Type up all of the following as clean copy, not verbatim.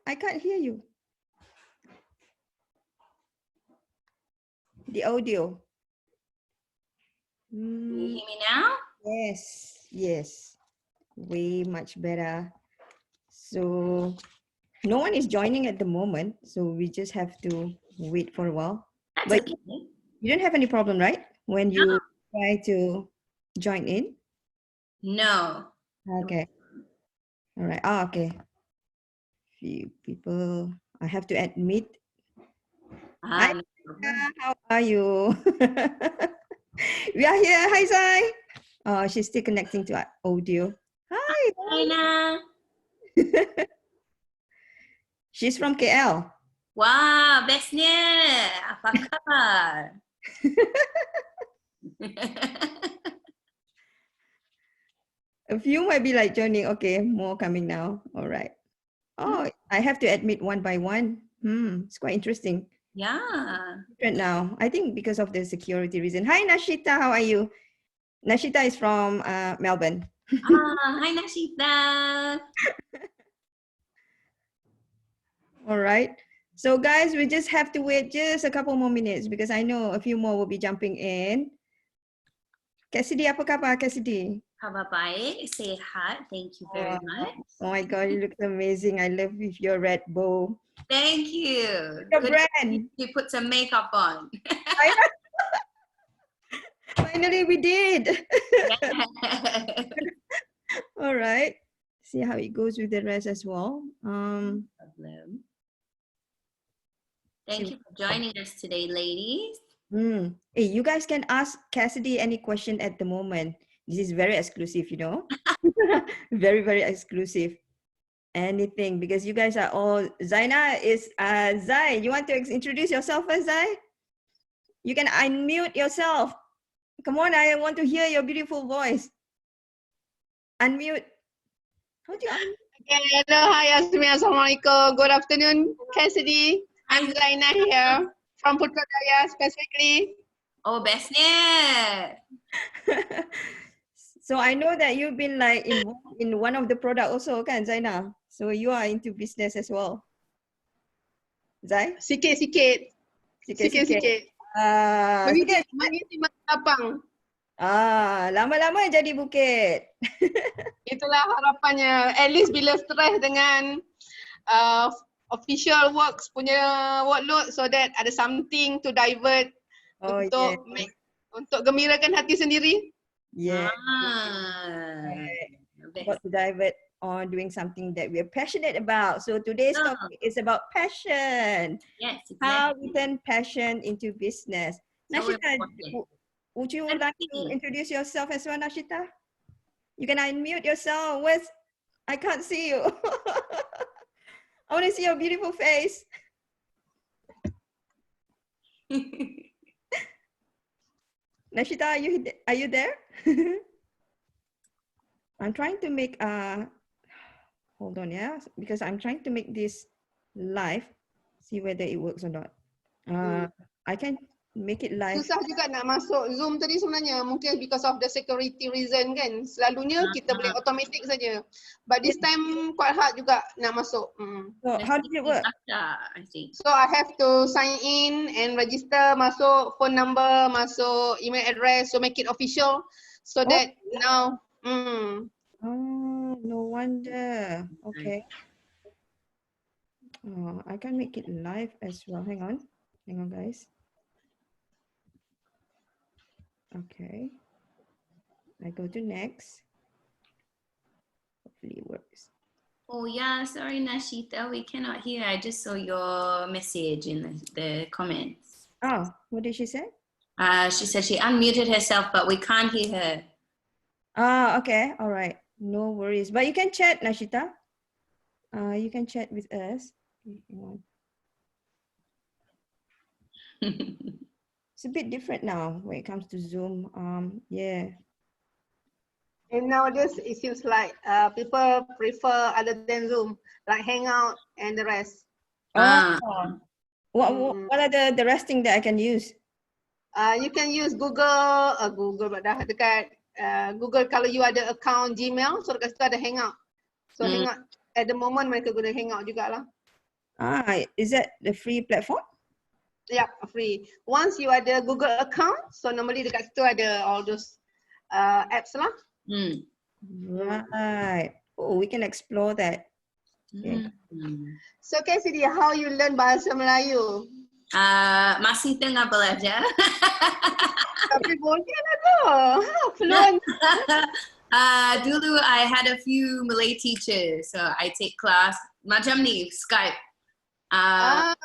I can't hear you. The audio. Can you hear me now? Yes, yes. Way much better. So no one is joining at the moment, so we just have to wait for a while. That's But okay. you don't have any problem, right? When you try to join in? No. Okay. All right. Ah, okay. Few people. I have to admit. Hi, No problem. how are you? We are here. Hi, Zai. Oh, she's still connecting to our audio. Hi. Aina. She's from KL. Wah, bestnya. Apa khabar? A few might be like joining. Okay, more coming now. All right. Oh, I have to admit one by one. It's quite interesting. Yeah. Different now. I think because of the security reason. Hi, Nashita. How are you? Nashita is from Melbourne. Hi Nashita. All right. So guys, we just have to wait just a couple more minutes because I know a few more will be jumping in. Cassidy, apa khabar, Cassidy? Khabar baik, sehat. Thank you very much. Oh my God, you look amazing. I love with your red bow. Thank you. Your Good brand. you put some makeup on. Finally, we did. Yeah. All right. See how it goes with the rest as well. Thank you for joining us today, ladies. Hey, you guys can ask Cassidy any question at the moment. This is very exclusive, you know. Very, very exclusive. Anything, because you guys are all, Zaina is, Zai, you want to introduce yourself first, Zai? You can unmute yourself. Come on, I want to hear your beautiful voice. Unmute. How do you unmute? Okay, hello, hi Yasmin, Assalamualaikum. Good afternoon, Cassidy. I'm Zaina here from Putrajaya specifically. Oh, bestnya. So I know that you've been like involved in one of the product also, kan, Zaina? So you are into business as well. Zai? Sikit-sikit. Sikit-sikit. Mengisi masa lapang. Lama-lama jadi bukit. Itulah harapannya. At least bila stres dengan official works punya workload, so that ada something to divert untuk gembirakan hati sendiri. Yeah. Got to divert on doing something that we're passionate about. So today's topic is about passion. Yes, exactly. How we turn passion into business. Nashita, would you like to introduce yourself as well, Nashita? You can unmute yourself. I can't see you. I want to see your beautiful face. Nashita, are you there? I'm trying to make hold on, yeah, because I'm trying to make this live, see whether it works or not. I can make it live. Susah juga nak masuk Zoom tadi sebenarnya, mungkin because of the security reason kan. Selalunya kita boleh automatic saja. But this time quite hard juga nak masuk. So how did it work? I think. So I have to sign in and register, masuk phone number, masuk email address, so make it official. So that now, Oh, no wonder. Okay. I can make it live as well. Hang on, guys. Okay. I go to next. Hopefully it works. Oh yeah, sorry Nashita, we cannot hear. I just saw your message in the comments. Oh, what did she say? She said she unmuted herself, but we can't hear her. Okay, all right. No worries. But you can chat, Nashita. You can chat with us. It's a bit different now when it comes to Zoom. Yeah. And nowadays it seems like people prefer other than Zoom, like Hangout and the rest. What are the rest thing that I can use? You can use Google, but dah dekat Google kalau you ada account Gmail, so dekat situ ada Hangout. So Hangout at the moment mereka guna Hangout jugalah. Is that the free platform? Yeah, free. Once you ada Google account, so normally dekat situ ada all those apps lah. Hmm. Right. Oh, we can explore that. Yeah. So Cassidy, how you learn bahasa Melayu? Masih tengah belajar. Tapi boleh lah tu. Fluent. Dulu I had a few Malay teachers, so I take class macam ni Skype. I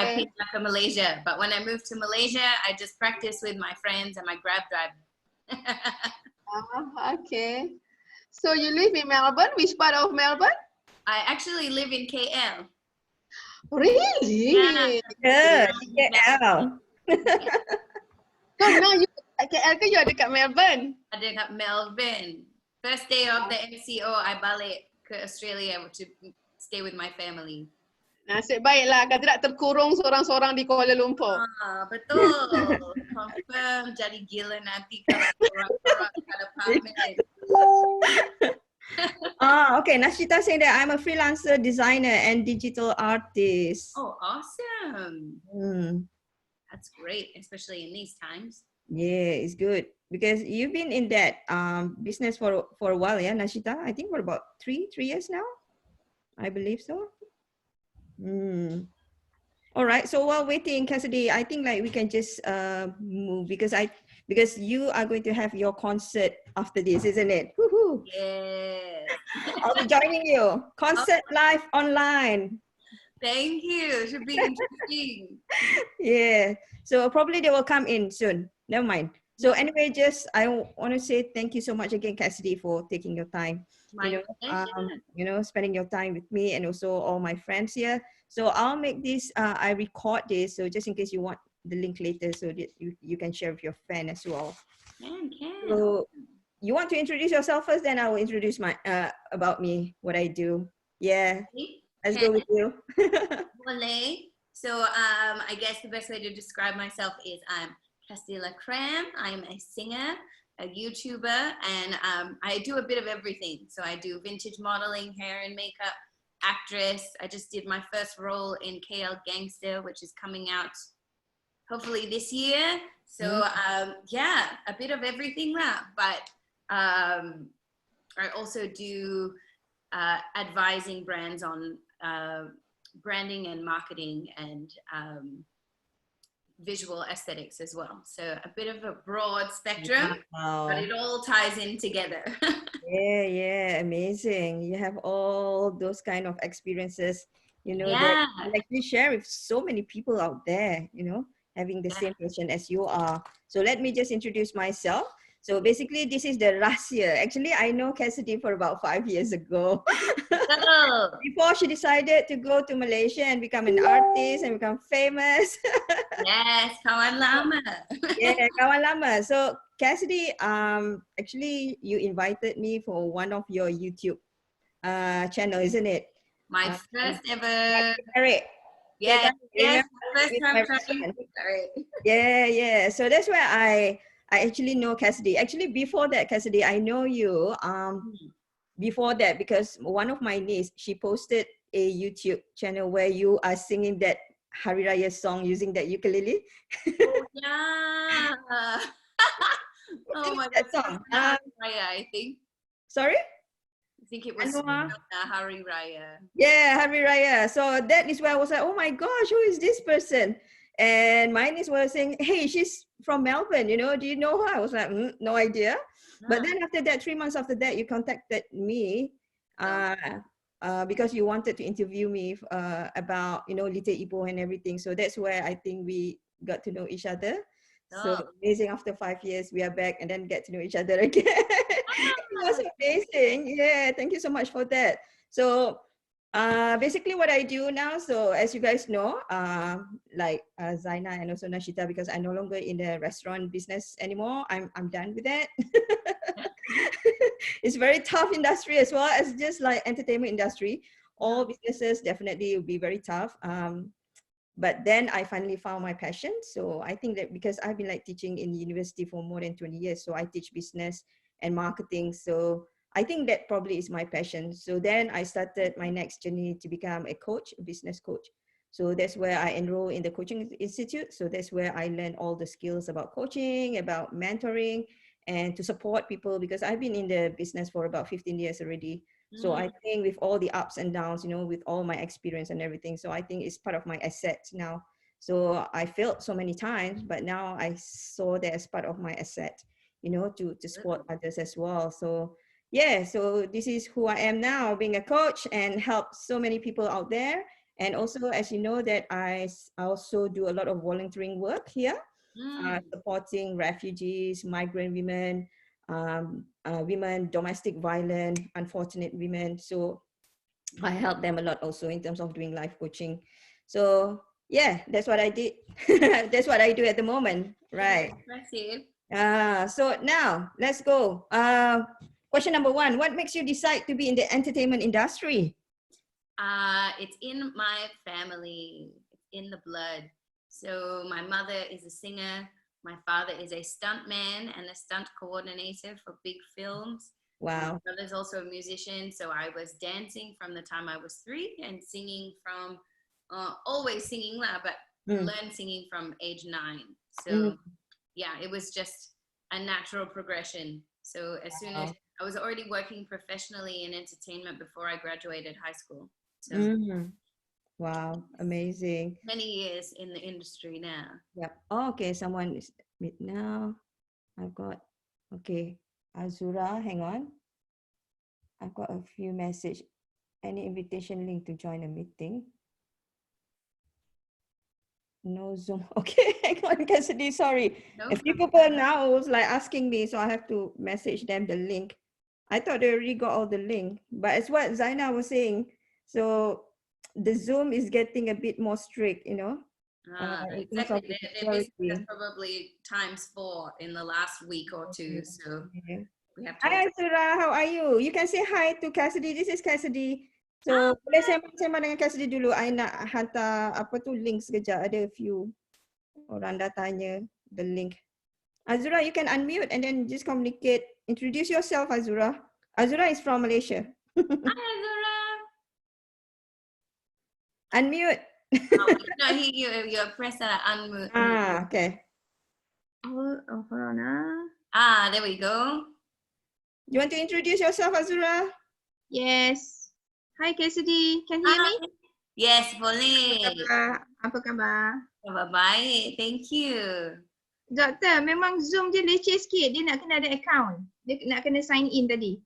Okay. picked up in Malaysia, but when I moved to Malaysia, I just practice with my friends and my Grab driver. Okay. So you live in Melbourne? Which part of Melbourne? I actually live in KL. Really? Yeah. Good. KL. So now you at KL ke you ada kat Melbourne? Ada kat Melbourne. First day of the MCO, I balik ke Australia to stay with my family. Nasib baiklah, kau tidak terkurung seorang-seorang di Kuala Lumpur. Betul. Confirm jadi gila nanti kalau orang-orang ada pamer. Okay. Nashita saying that I'm a freelancer designer and digital artist. Oh, awesome. That's great, especially in these times. Yeah, it's good because you've been in that business for a while, yeah, Nashita. I think for about three years now. I believe so. All right. So while waiting, Cassidy, I think like we can just move because you are going to have your concert after this, isn't it? Woohoo! Yes. I'll be joining you. Concert live online. Thank you. Should be interesting. Yeah. So probably they will come in soon. Never mind. So anyway, just I want to say thank you so much again, Cassidy, for taking your time. My pleasure. Spending your time with me and also all my friends here. So I'll make this. I record this, so just in case you want the link later, so that you can share with your fan as well. Can. So you want to introduce yourself first, then I will introduce my about me, what I do. Yeah. Let's go with you. Malay. So I guess the best way to describe myself is I'm Cassidy Creme. I'm a singer, a YouTuber, and I do a bit of everything. So I do vintage modeling, hair and makeup, actress. I just did my first role in KL Gangster, which is coming out hopefully this year. So yeah, a bit of everything lah. But I also do advising brands on branding and marketing and visual aesthetics as well. So a bit of a broad spectrum, but it all ties in together. Yeah, amazing. You have all those kind of experiences, that you actually share with so many people out there, having the same passion as you are. So let me just introduce myself. So basically, this is the Rahsia. Actually, I know Cassidy for about 5 years ago. Before she decided to go to Malaysia and become an artist and become famous. Yes, kawan lama. Yeah, kawan lama. So Cassidy, actually, you invited me for one of your YouTube channel, isn't it? My first ever. Yes, first time trying. Yeah. So that's where I actually know Cassidy. Actually, before that, Cassidy, I know you. Before that, because one of my niece, she posted a YouTube channel where you are singing that Hari Raya song using that ukulele. Oh yeah. Oh my God. Song. Hari Raya, I think. Sorry? I think it was Hari Raya. Yeah, Hari Raya. So that is where I was like, oh my gosh, who is this person? And my niece was saying, hey, she's from Melbourne, do you know her? I was like, no idea. But then after that, 3 months after that, you contacted me because you wanted to interview me about, Little Ipoh and everything. So that's where I think we got to know each other. So amazing, after 5 years, we are back and then get to know each other again. It was amazing. Yeah, thank you so much for that. So basically what I do now, so as you guys know, like Zaina and also Nashita, because I'm no longer in the restaurant business anymore. I'm done with that. It's very tough industry as well as just like entertainment industry. All businesses definitely will be very tough. But then I finally found my passion. So I think that because I've been like teaching in university for more than 20 years, so I teach business and marketing. So I think that probably is my passion. So then I started my next journey to become a coach, a business coach. So that's where I enroll in the coaching institute. So that's where I learned all the skills about coaching, about mentoring, and to support people, because I've been in the business for about 15 years already. So I think with all the ups and downs, with all my experience and everything, so I think it's part of my assets now. So I failed so many times, but now I saw that as part of my asset, to support others as well. So yeah, so this is who I am now, being a coach and help so many people out there. And also, as you know, that I also do a lot of volunteering work here, supporting refugees, migrant women, women, domestic violence, unfortunate women. So I help them a lot also in terms of doing life coaching. So yeah, that's what I did. That's what I do at the moment. Right. Impressive. So now let's go. Question number 1, what makes you decide to be in the entertainment industry? It's in my family, it's in the blood. So my mother is a singer. My father is a stuntman and a stunt coordinator for big films. Wow. My brother's also a musician. So I was dancing from the time I was 3 and singing from, always singing loud, but learned singing from age 9. So yeah, it was just a natural progression. So as soon as I was already working professionally in entertainment before I graduated high school. So wow, amazing. many years in the industry now. Yep. Oh, okay, someone is with now. I've got, okay, Azura, hang on. I've got a few message. Any invitation link to join a meeting? No Zoom. Okay, hang on, Cassidy, sorry. No a few people now was like asking me, so I have to message them the link. I thought they already got all the link, but it's what Zaina was saying. So the Zoom is getting a bit more strict, in terms exactly. of the Their business is security. probably ×4 in the last week or 2. So Okay. we have to. Hi Azura, how are you? You can say hi to Cassidy. This is Cassidy. So boleh sembang-sembang dengan Cassidy dulu. I nak hantar link sekejap. Ada a few orang dah tanya the link. Azura, you can unmute and then just communicate. Introduce yourself, Azura. Azura is from Malaysia. Hi, Azura. Unmute. Oh, we cannot hear you. You press unmute. Okay. Hold on. There we go. You want to introduce yourself, Azura? Yes. Hi Cassidy, can you hear me? Yes, boleh. Apa khabar? Bye-bye. Thank you. Doktor, memang Zoom dia leceh sikit. Dia nak kena ada account. Dia nak kena sign in tadi.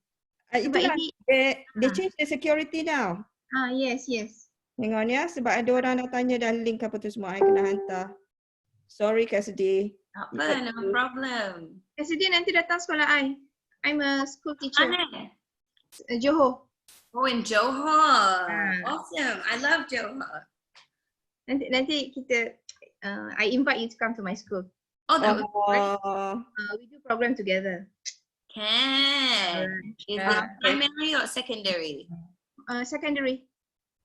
Sebab Itulah, ini they change the security now. Yes. Hang on ya, sebab ada orang nak tanya dah link apa tu semua, I kena hantar. Sorry Cassidy. Apa, no problem. Cassidy nanti datang sekolah I. I'm a school teacher. Mana? Johor. Oh, in Johor. Awesome. I love Johor. Nanti kita I invite you to come to my school. Oh, that would be great. We do program together. Can. Is it primary or secondary? Secondary.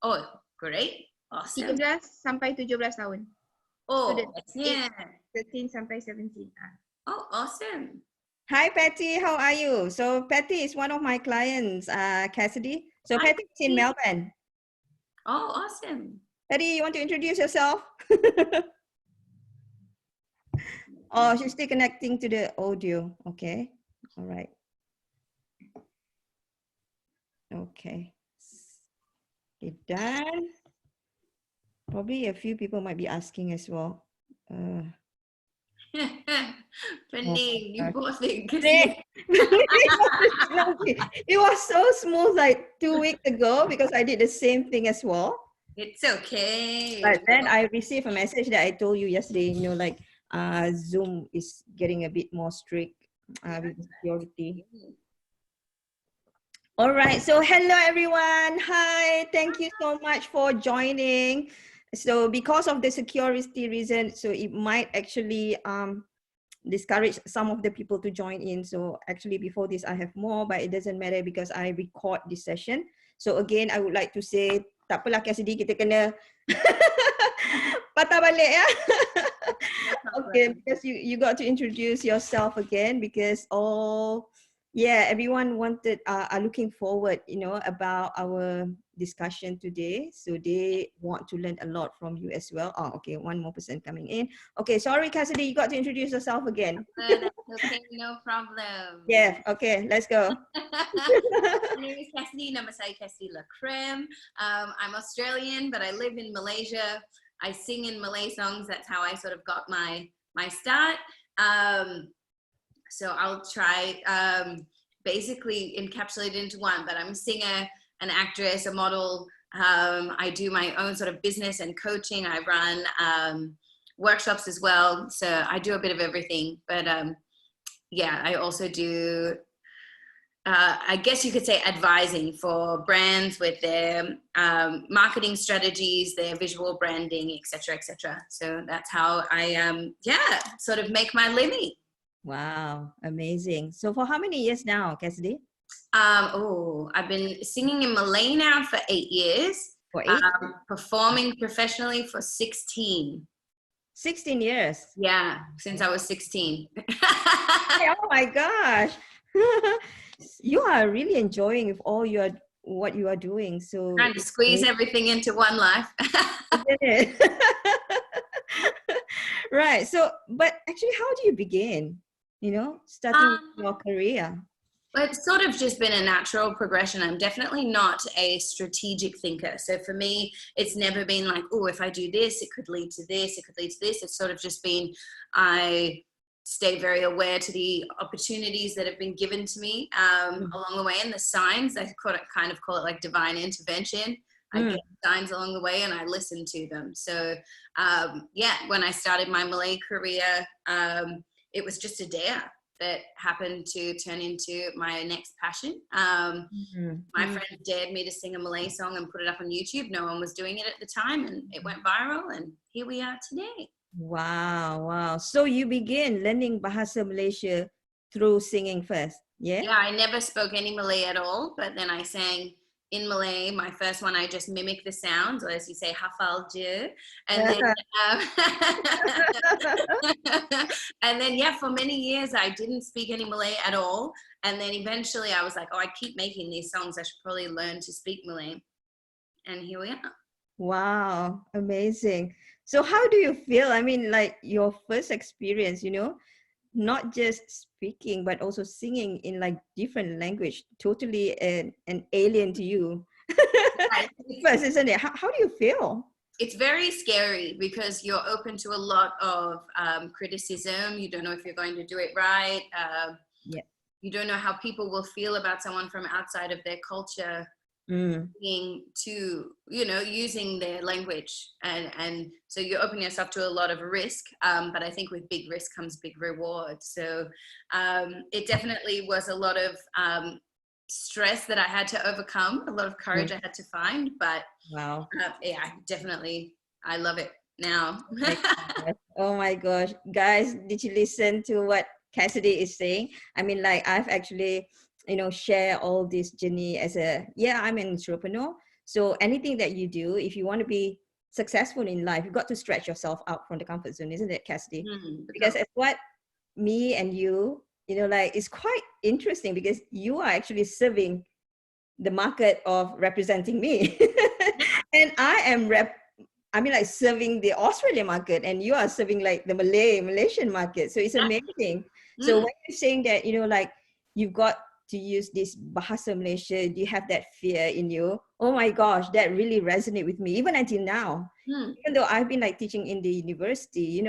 Oh, great. Awesome. 13 sampai 17 tahun. Oh, So yeah. 13 sampai 17. Oh, awesome. Hi Patty, how are you? So Patty is one of my clients, Cassidy. So Hi, Patty is in Melbourne. Oh, awesome. Patty, you want to introduce yourself? Oh, she's still connecting to the audio. Okay. All right. Okay. Okay, done. Probably a few people might be asking as well. Pening, you poor thing. It was so smooth like 2 weeks ago because I did the same thing as well. It's okay. But then I received a message that I told you yesterday, like Zoom is getting a bit more strict with security. All right, so hello everyone. Hi, thank you so much for joining. So because of the security reason, so it might actually discourage some of the people to join in. So actually before this I have more, but it doesn't matter because I record this session. So again, I would like to say, tak apalah Cassidy, kita kena patah balik ya. Okay, because you got to introduce yourself again because all yeah, everyone are looking forward, about our discussion today. So they want to learn a lot from you as well. Oh, okay, one more person coming in. Okay, sorry, Cassidy, you got to introduce yourself again. That's okay, no problem. Yeah, okay, let's go. My name is Cassidy, nama saya Cassidy Lacreme. I'm Australian, but I live in Malaysia. I sing in Malay songs. That's how I sort of got my start. So I'll try basically encapsulate it into one, but I'm a singer, an actress, a model. I do my own sort of business and coaching. I run workshops as well. So I do a bit of everything, but yeah, I also do, I guess you could say, advising for brands with their marketing strategies, their visual branding, etc., etc. So that's how I, sort of make my living. Wow, amazing. So for how many years now, Cassidy? I've been singing in Malay now for 8 years. For 8? Performing professionally for 16. 16 years. Yeah, since I was 16. Oh my gosh. You are really enjoying all what you are doing. So trying to squeeze everything into one life. Right. So, but actually, how do you begin? Starting your career? Well, it's sort of just been a natural progression. I'm definitely not a strategic thinker. So for me, it's never been like, oh, if I do this, it could lead to this, it could lead to this. It's sort of just been, I stay very aware to the opportunities that have been given to me along the way, and the signs. I kind of call it like divine intervention. I get signs along the way and I listen to them. So when I started my Malay career, it was just a dare that happened to turn into my next passion. My friend dared me to sing a Malay song and put it up on YouTube. No one was doing it at the time, and it went viral, and here we are today. Wow. So you began learning Bahasa Malaysia through singing first, yeah? Yeah, I never spoke any Malay at all, but then I sang in Malay. My first one, I just mimic the sounds, or as you say, hafal je. And then, and then, yeah, for many years, I didn't speak any Malay at all. And then eventually I was like, oh, I keep making these songs. I should probably learn to speak Malay. And here we are. Wow, amazing. So how do you feel? I mean, like your first experience, not just speaking, but also singing in like different language, totally an alien to you. First, isn't it? How do you feel? It's very scary because you're open to a lot of criticism. You don't know if you're going to do it right. You don't know how people will feel about someone from outside of their culture being to, using their language. And so you open yourself to a lot of risk. But I think with big risk comes big reward. So it definitely was a lot of stress that I had to overcome, a lot of courage I had to find. But wow. I love it now. Oh my gosh. Guys, did you listen to what Cassidy is saying? I mean, like I've actually share all this journey as I'm an entrepreneur. So anything that you do, if you want to be successful in life, you've got to stretch yourself out from the comfort zone, isn't it, Cassidy? Because it's what me and you, it's quite interesting because you are actually serving the market of representing me. And I am serving the Australian market, and you are serving like the Malaysian market. So it's amazing. So when you're saying that, you've got to use this Bahasa Malaysia, do you have that fear in you? Oh my gosh, that really resonates with me, even until now. Even though I've been like teaching in the university,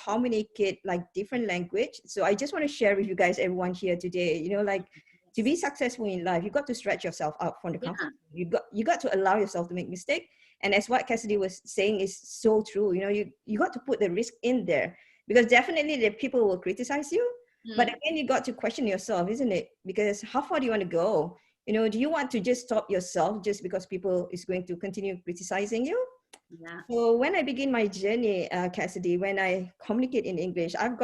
communicate like different language. So I just want to share with you guys, everyone here today, to be successful in life, you got to stretch yourself out from the comfort zone. You got to allow yourself to make mistakes. And as what Cassidy was saying is so true. You got to put the risk in there, because definitely the people will criticize you. But again, you got to question yourself, isn't it? Because how far do you want to go? Do you want to just stop yourself just because people is going to continue criticizing you? Yeah. So when I begin my journey, Cassidy, when I communicate in English, I've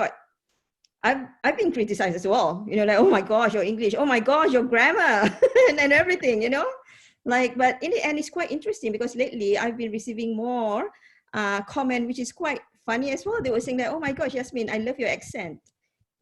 been criticized as well. Oh my gosh, your English. Oh my gosh, your grammar and everything. But in the end, it's quite interesting because lately I've been receiving more comment, which is quite funny as well. They were saying that, oh my gosh, Yasmin, I love your accent.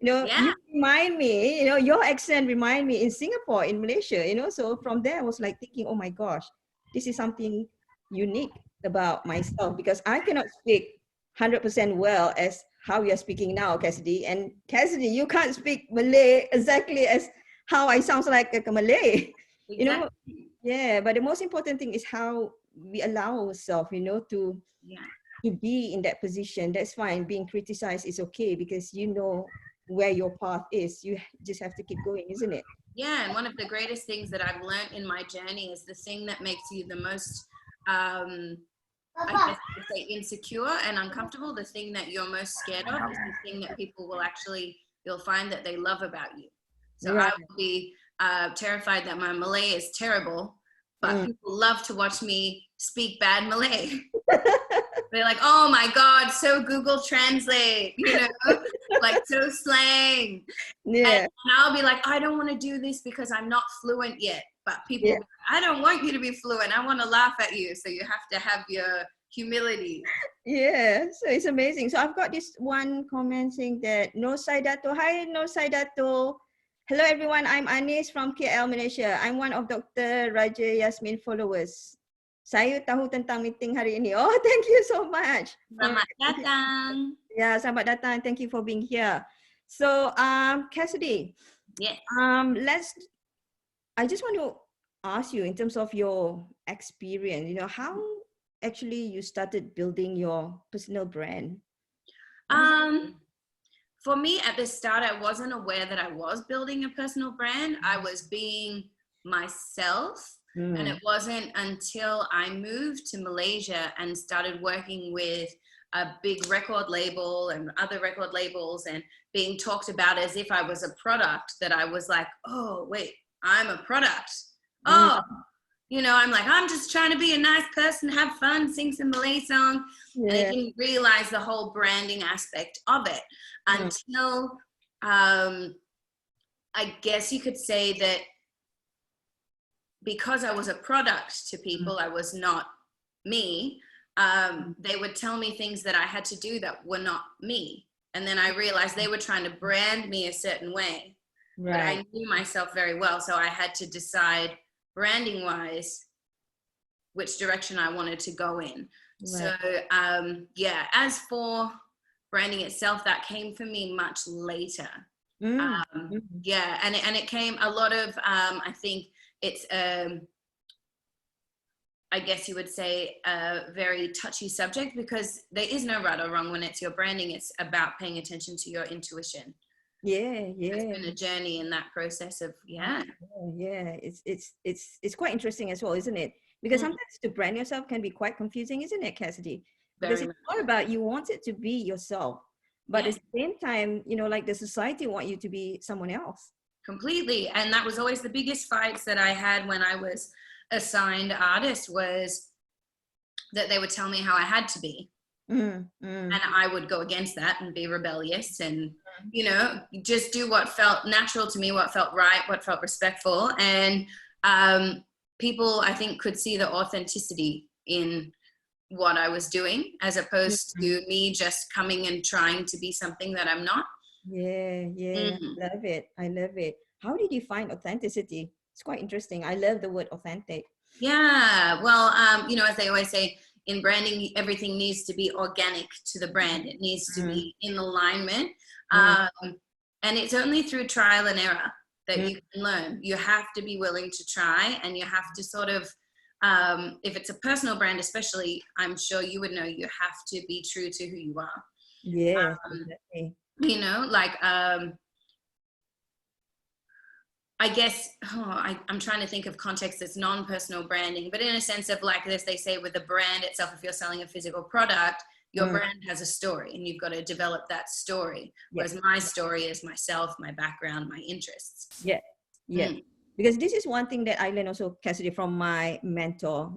Yeah, You remind me, your accent remind me in Singapore, in Malaysia, so from there I was like thinking, oh my gosh, this is something unique about myself, because I cannot speak 100% well as how you're speaking now, Cassidy. And Cassidy, you can't speak Malay exactly as how I sound like a Malay, exactly. Yeah, but the most important thing is how we allow ourselves, Yeah. to be in that position. That's fine. Being criticized is okay, because you know where your path is. You just have to keep going, isn't it? Yeah, and one of the greatest things that I've learned in my journey is the thing that makes you the most, I guess you could say, insecure and uncomfortable. The thing that you're most scared of is the thing that people will actually, you'll find that they love about you. So I Right. will be terrified that my Malay is terrible, but Mm. people love to watch me speak bad Malay. They're like, oh my God, so Google Translate, like so slang. Yeah. And I'll be like, I don't want to do this because I'm not fluent yet. But people, Yeah. be like, I don't want you to be fluent. I want to laugh at you. So you have to have your humility. Yeah. So it's amazing. So I've got this one comment saying that No Saidato. Hi, No Saidato. Hello, everyone. I'm Anis from KL, Malaysia. I'm one of Dr. Raja Yasmin followers. Saya tahu tentang meeting hari ini. Oh, thank you so much. Selamat datang. Yeah, selamat datang. Thank you for being here. So, Cassidy, Yes. I just want to ask you in terms of your experience, how actually you started building your personal brand? For me, at the start, I wasn't aware that I was building a personal brand. I was being myself. And it wasn't until I moved to Malaysia and started working with a big record label and other record labels and being talked about as if I was a product that I was like, oh, wait, I'm a product. Oh, I'm like, I'm just trying to be a nice person, have fun, sing some Malay song. Yeah. And I didn't realize the whole branding aspect of it until, I guess you could say that because I was a product to people, I was not me. They would tell me things that I had to do that were not me. And then I realized they were trying to brand me a certain way. Right. But I knew myself very well. So I had to decide branding wise, which direction I wanted to go in. Right. So as for branding itself, that came for me much later. And it came a lot of, I think, it's I guess you would say a very touchy subject because there is no right or wrong when it's your branding. It's about paying attention to your intuition. Yeah. It's been a journey in that process of It's quite interesting as well, isn't it? Because sometimes to brand yourself can be quite confusing, isn't it, Cassidy? Because it's all about you want it to be yourself, but at the same time, like the society want you to be someone else. Completely. And that was always the biggest fights that I had when I was a signed artist, was that they would tell me how I had to be. And I would go against that and be rebellious and, just do what felt natural to me, what felt right, what felt respectful. And people, I think, could see the authenticity in what I was doing as opposed to me just coming and trying to be something that I'm not. I love it. How did you find authenticity? It's quite interesting. I love the word authentic. Yeah, well, as they always say, in branding, everything needs to be organic to the brand. It needs to be in alignment. And it's only through trial and error that you can learn. You have to be willing to try, and you have to sort of, if it's a personal brand especially, I'm sure you would know, you have to be true to who you are. Yeah, exactly. I guess, I'm trying to think of context that's non-personal branding, but in a sense of like this, they say with the brand itself, if you're selling a physical product, your brand has a story and you've got to develop that story. Whereas my story is myself, my background, my interests. Because this is one thing that I learned also, Cassidy, from my mentor,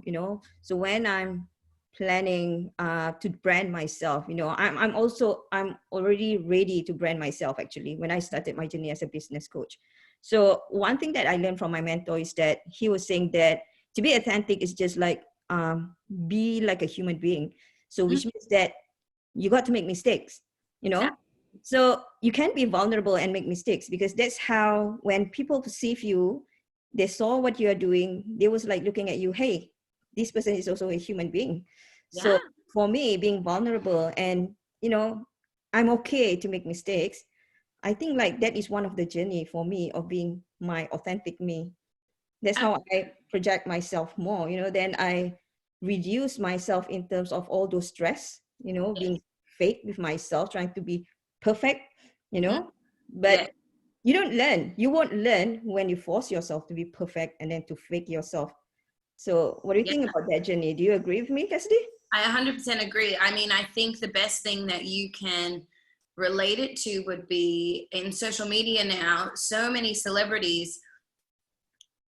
so when I'm planning to brand myself, I'm already ready to brand myself actually when I started my journey as a business coach. So one thing that I learned from my mentor is that he was saying that to be authentic is just like be like a human being. So which means that you got to make mistakes, So you can be vulnerable and make mistakes, because that's how, when people perceive you, they saw what you are doing, they was like looking at you, hey, this person is also a human being. Yeah. So for me, being vulnerable and, you know, I'm okay to make mistakes, I think like that is one of the journey for me of being my authentic me. That's how I project myself more, you know, then I reduce myself in terms of all those stress, you know, Yes. being fake with myself, trying to be perfect, you Mhm. know. But Yes. you won't learn when you force yourself to be perfect and then to fake yourself. So what do you Yeah. think about that journey? Do you agree with me, Cassidy? I 100% agree. I mean, I think the best thing that you can relate it to would be in social media now. So many celebrities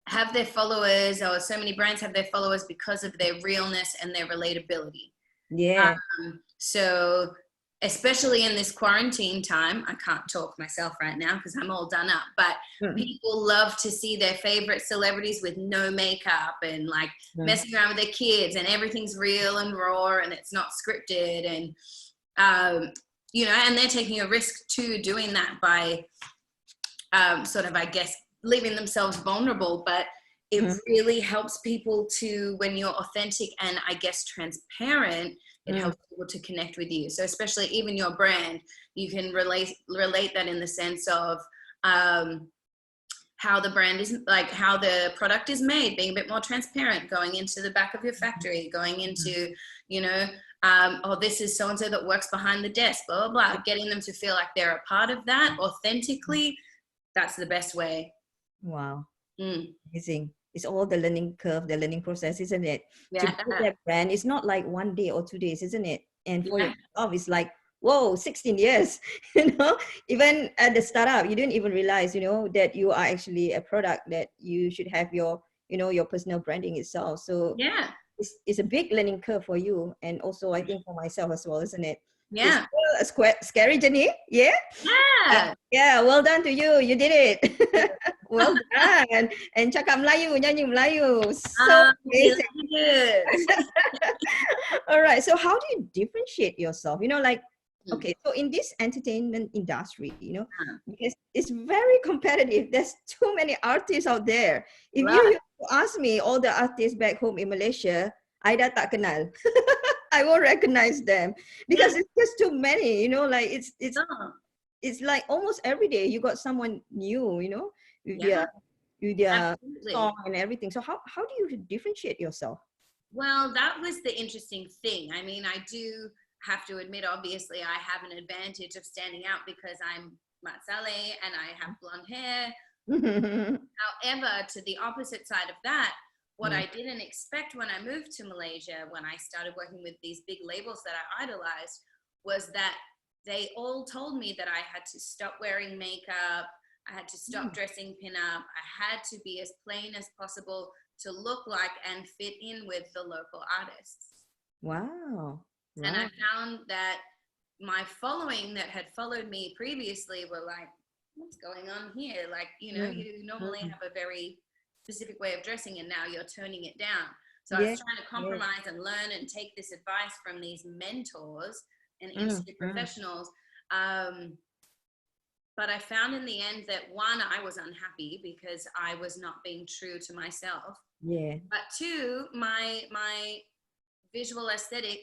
have their followers, or so many brands have their followers because of their realness and their relatability. Yeah. So especially in this quarantine time, I can't talk myself right now because I'm all done up, but people love to see their favorite celebrities with no makeup and like messing around with their kids, and everything's real and raw and it's not scripted. And you know, and they're taking a risk too doing that by sort of, I guess, leaving themselves vulnerable. But it really helps people to, when you're authentic and I guess transparent, it helps people to connect with you. So especially even your brand, you can relate that in the sense of how the brand is, like how the product is made, being a bit more transparent, going into the back of your factory, going into, you know, oh, this is so-and-so that works behind the desk, blah, blah, blah, getting them to feel like they're a part of that authentically. That's the best way. Wow. Amazing. It's all the learning curve, the learning process, isn't it? Yeah. To build that brand, it's not like 1 day or 2 days, isn't it? And for yourself, it's like, whoa, 16 years, you know, even at the startup, you didn't even realize, you know, that you are actually a product that you should have your, you know, your personal branding itself. So Yeah. It's a big learning curve for you. And also I think for myself as well, isn't it? Yeah. It's a scary journey. Yeah. Yeah. Yeah, well done to you. You did it. Well done. And cakap Melayu, nyanyi Melayu. So amazing. All right. So how do you differentiate yourself? You know, like, okay, so in this entertainment industry, you know, because it's very competitive. There's too many artists out there. If you ask me, all the artists back home in Malaysia, I dah tak kenal. I won't recognize them because it's just too many, you know, like it's like almost every day you got someone new, you know, with their song and everything. So how do you differentiate yourself? Well, that was the interesting thing. I mean, I do have to admit, obviously, I have an advantage of standing out because I'm Matsale and I have blonde hair. However, to the opposite side of that, what I didn't expect when I moved to Malaysia, when I started working with these big labels that I idolized, was that they all told me that I had to stop wearing makeup, I had to stop dressing pinup, I had to be as plain as possible to look like and fit in with the local artists. Wow. And I found that my following that had followed me previously were like, what's going on here? Like, you know, you normally have a very specific way of dressing and now you're toning it down. So I was trying to compromise and learn and take this advice from these mentors and industry professionals. But I found in the end that one, I was unhappy because I was not being true to myself. Yeah. But two, my visual aesthetic,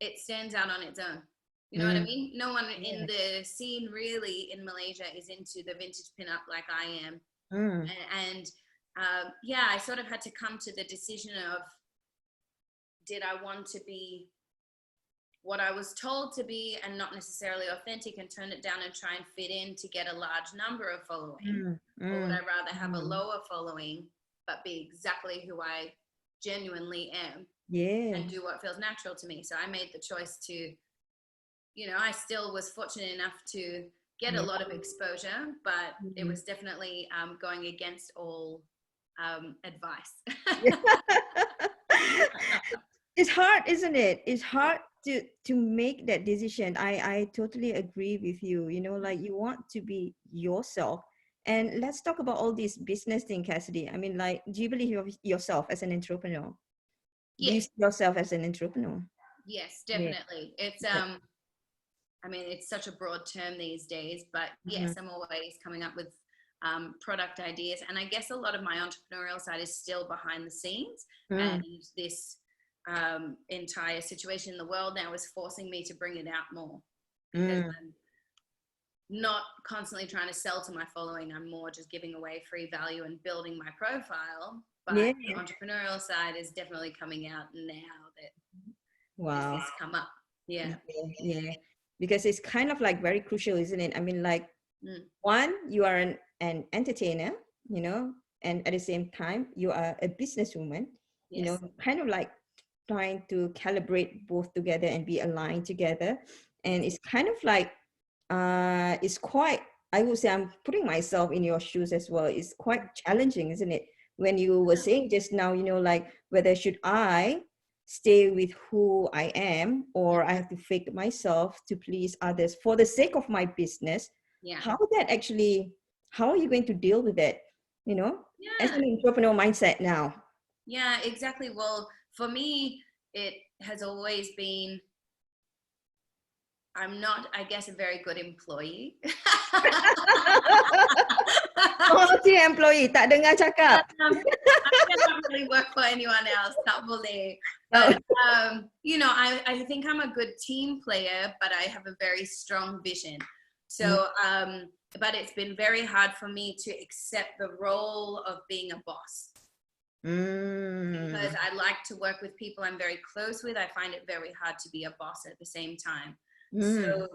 it stands out on its own. You know what I mean? No one in the scene really in Malaysia is into the vintage pinup like I am. And yeah, I sort of had to come to the decision of, did I want to be what I was told to be and not necessarily authentic and turn it down and try and fit in to get a large number of following? Or would I rather have a lower following but be exactly who I genuinely am and do what feels natural to me? So I made the choice to, you know, I still was fortunate enough to get a lot of exposure, but it was definitely going against all advice. It's hard, isn't it? It's hard to make that decision. I totally agree with you. You know, like you want to be yourself. And let's talk about all this business thing, Cassidy. I mean, like, do you believe yourself as an entrepreneur? Yes. Do you see yourself as an entrepreneur? Yes, definitely. It's I mean, it's such a broad term these days, but yes, I'm always coming up with product ideas. And I guess a lot of my entrepreneurial side is still behind the scenes. And this entire situation in the world now is forcing me to bring it out more. Because I'm not constantly trying to sell to my following. I'm more just giving away free value and building my profile. But the entrepreneurial side is definitely coming out now that this has come up. Yeah. Because it's kind of like very crucial, isn't it? I mean, like, one, you are an entertainer, you know, and at the same time, you are a businesswoman, you know, kind of like trying to calibrate both together and be aligned together. And it's kind of like, it's quite, I would say, I'm putting myself in your shoes as well. It's quite challenging, isn't it? When you were saying just now, you know, like, whether should I stay with who I am, or I have to fake myself to please others for the sake of my business. How are you going to deal with it, you know, as an entrepreneur mindset now? Yeah, exactly. Well, for me, it has always been, I'm not, I guess, a very good employee. Si employee, tak dengar cakap. I cannot really work for anyone else, tak boleh. But, you know, I think I'm a good team player, but I have a very strong vision. So, but it's been very hard for me to accept the role of being a boss. Because I like to work with people I'm very close with. I find it very hard to be a boss at the same time. So,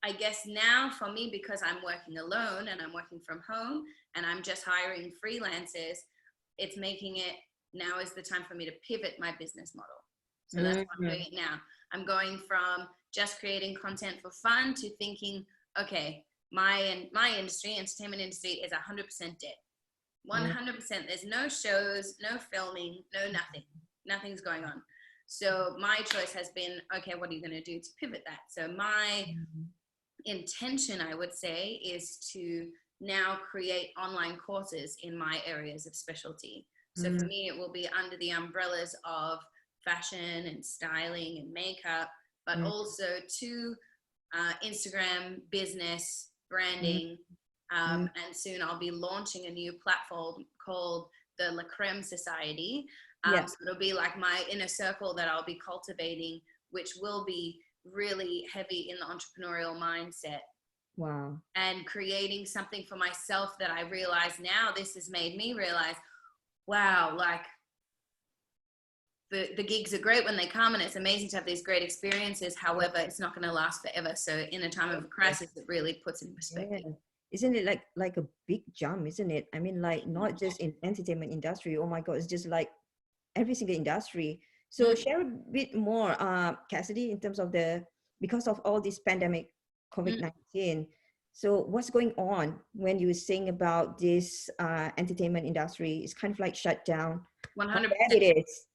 I guess now for me, because I'm working alone and I'm working from home and I'm just hiring freelancers, it's making it, now is the time for me to pivot my business model. So that's what I'm doing it now. I'm going from just creating content for fun to thinking, okay, my industry, entertainment industry, is 100% dead. 100%. There's no shows, no filming, no nothing. Nothing's going on. So my choice has been, okay, what are you going to do to pivot that? So my intention, I would say, is to now create online courses in my areas of specialty. So for me, it will be under the umbrellas of fashion and styling and makeup, but also to Instagram, business, branding. And soon I'll be launching a new platform called the La Creme Society. So it'll be like my inner circle that I'll be cultivating, which will be really heavy in the entrepreneurial mindset. Wow. And creating something for myself that I realize now, this has made me realize, wow, like the gigs are great when they come and it's amazing to have these great experiences. However, it's not going to last forever. So in a time of a crisis, it really puts it in perspective. Isn't it like a big jump, isn't it? I mean, like, not just in entertainment industry. Oh my God, it's just like every single industry. So share a bit more, Cassidy, in terms of because of all this pandemic, COVID-19. So what's going on when you were saying about this entertainment industry? It's kind of like shut down. 100%. It is.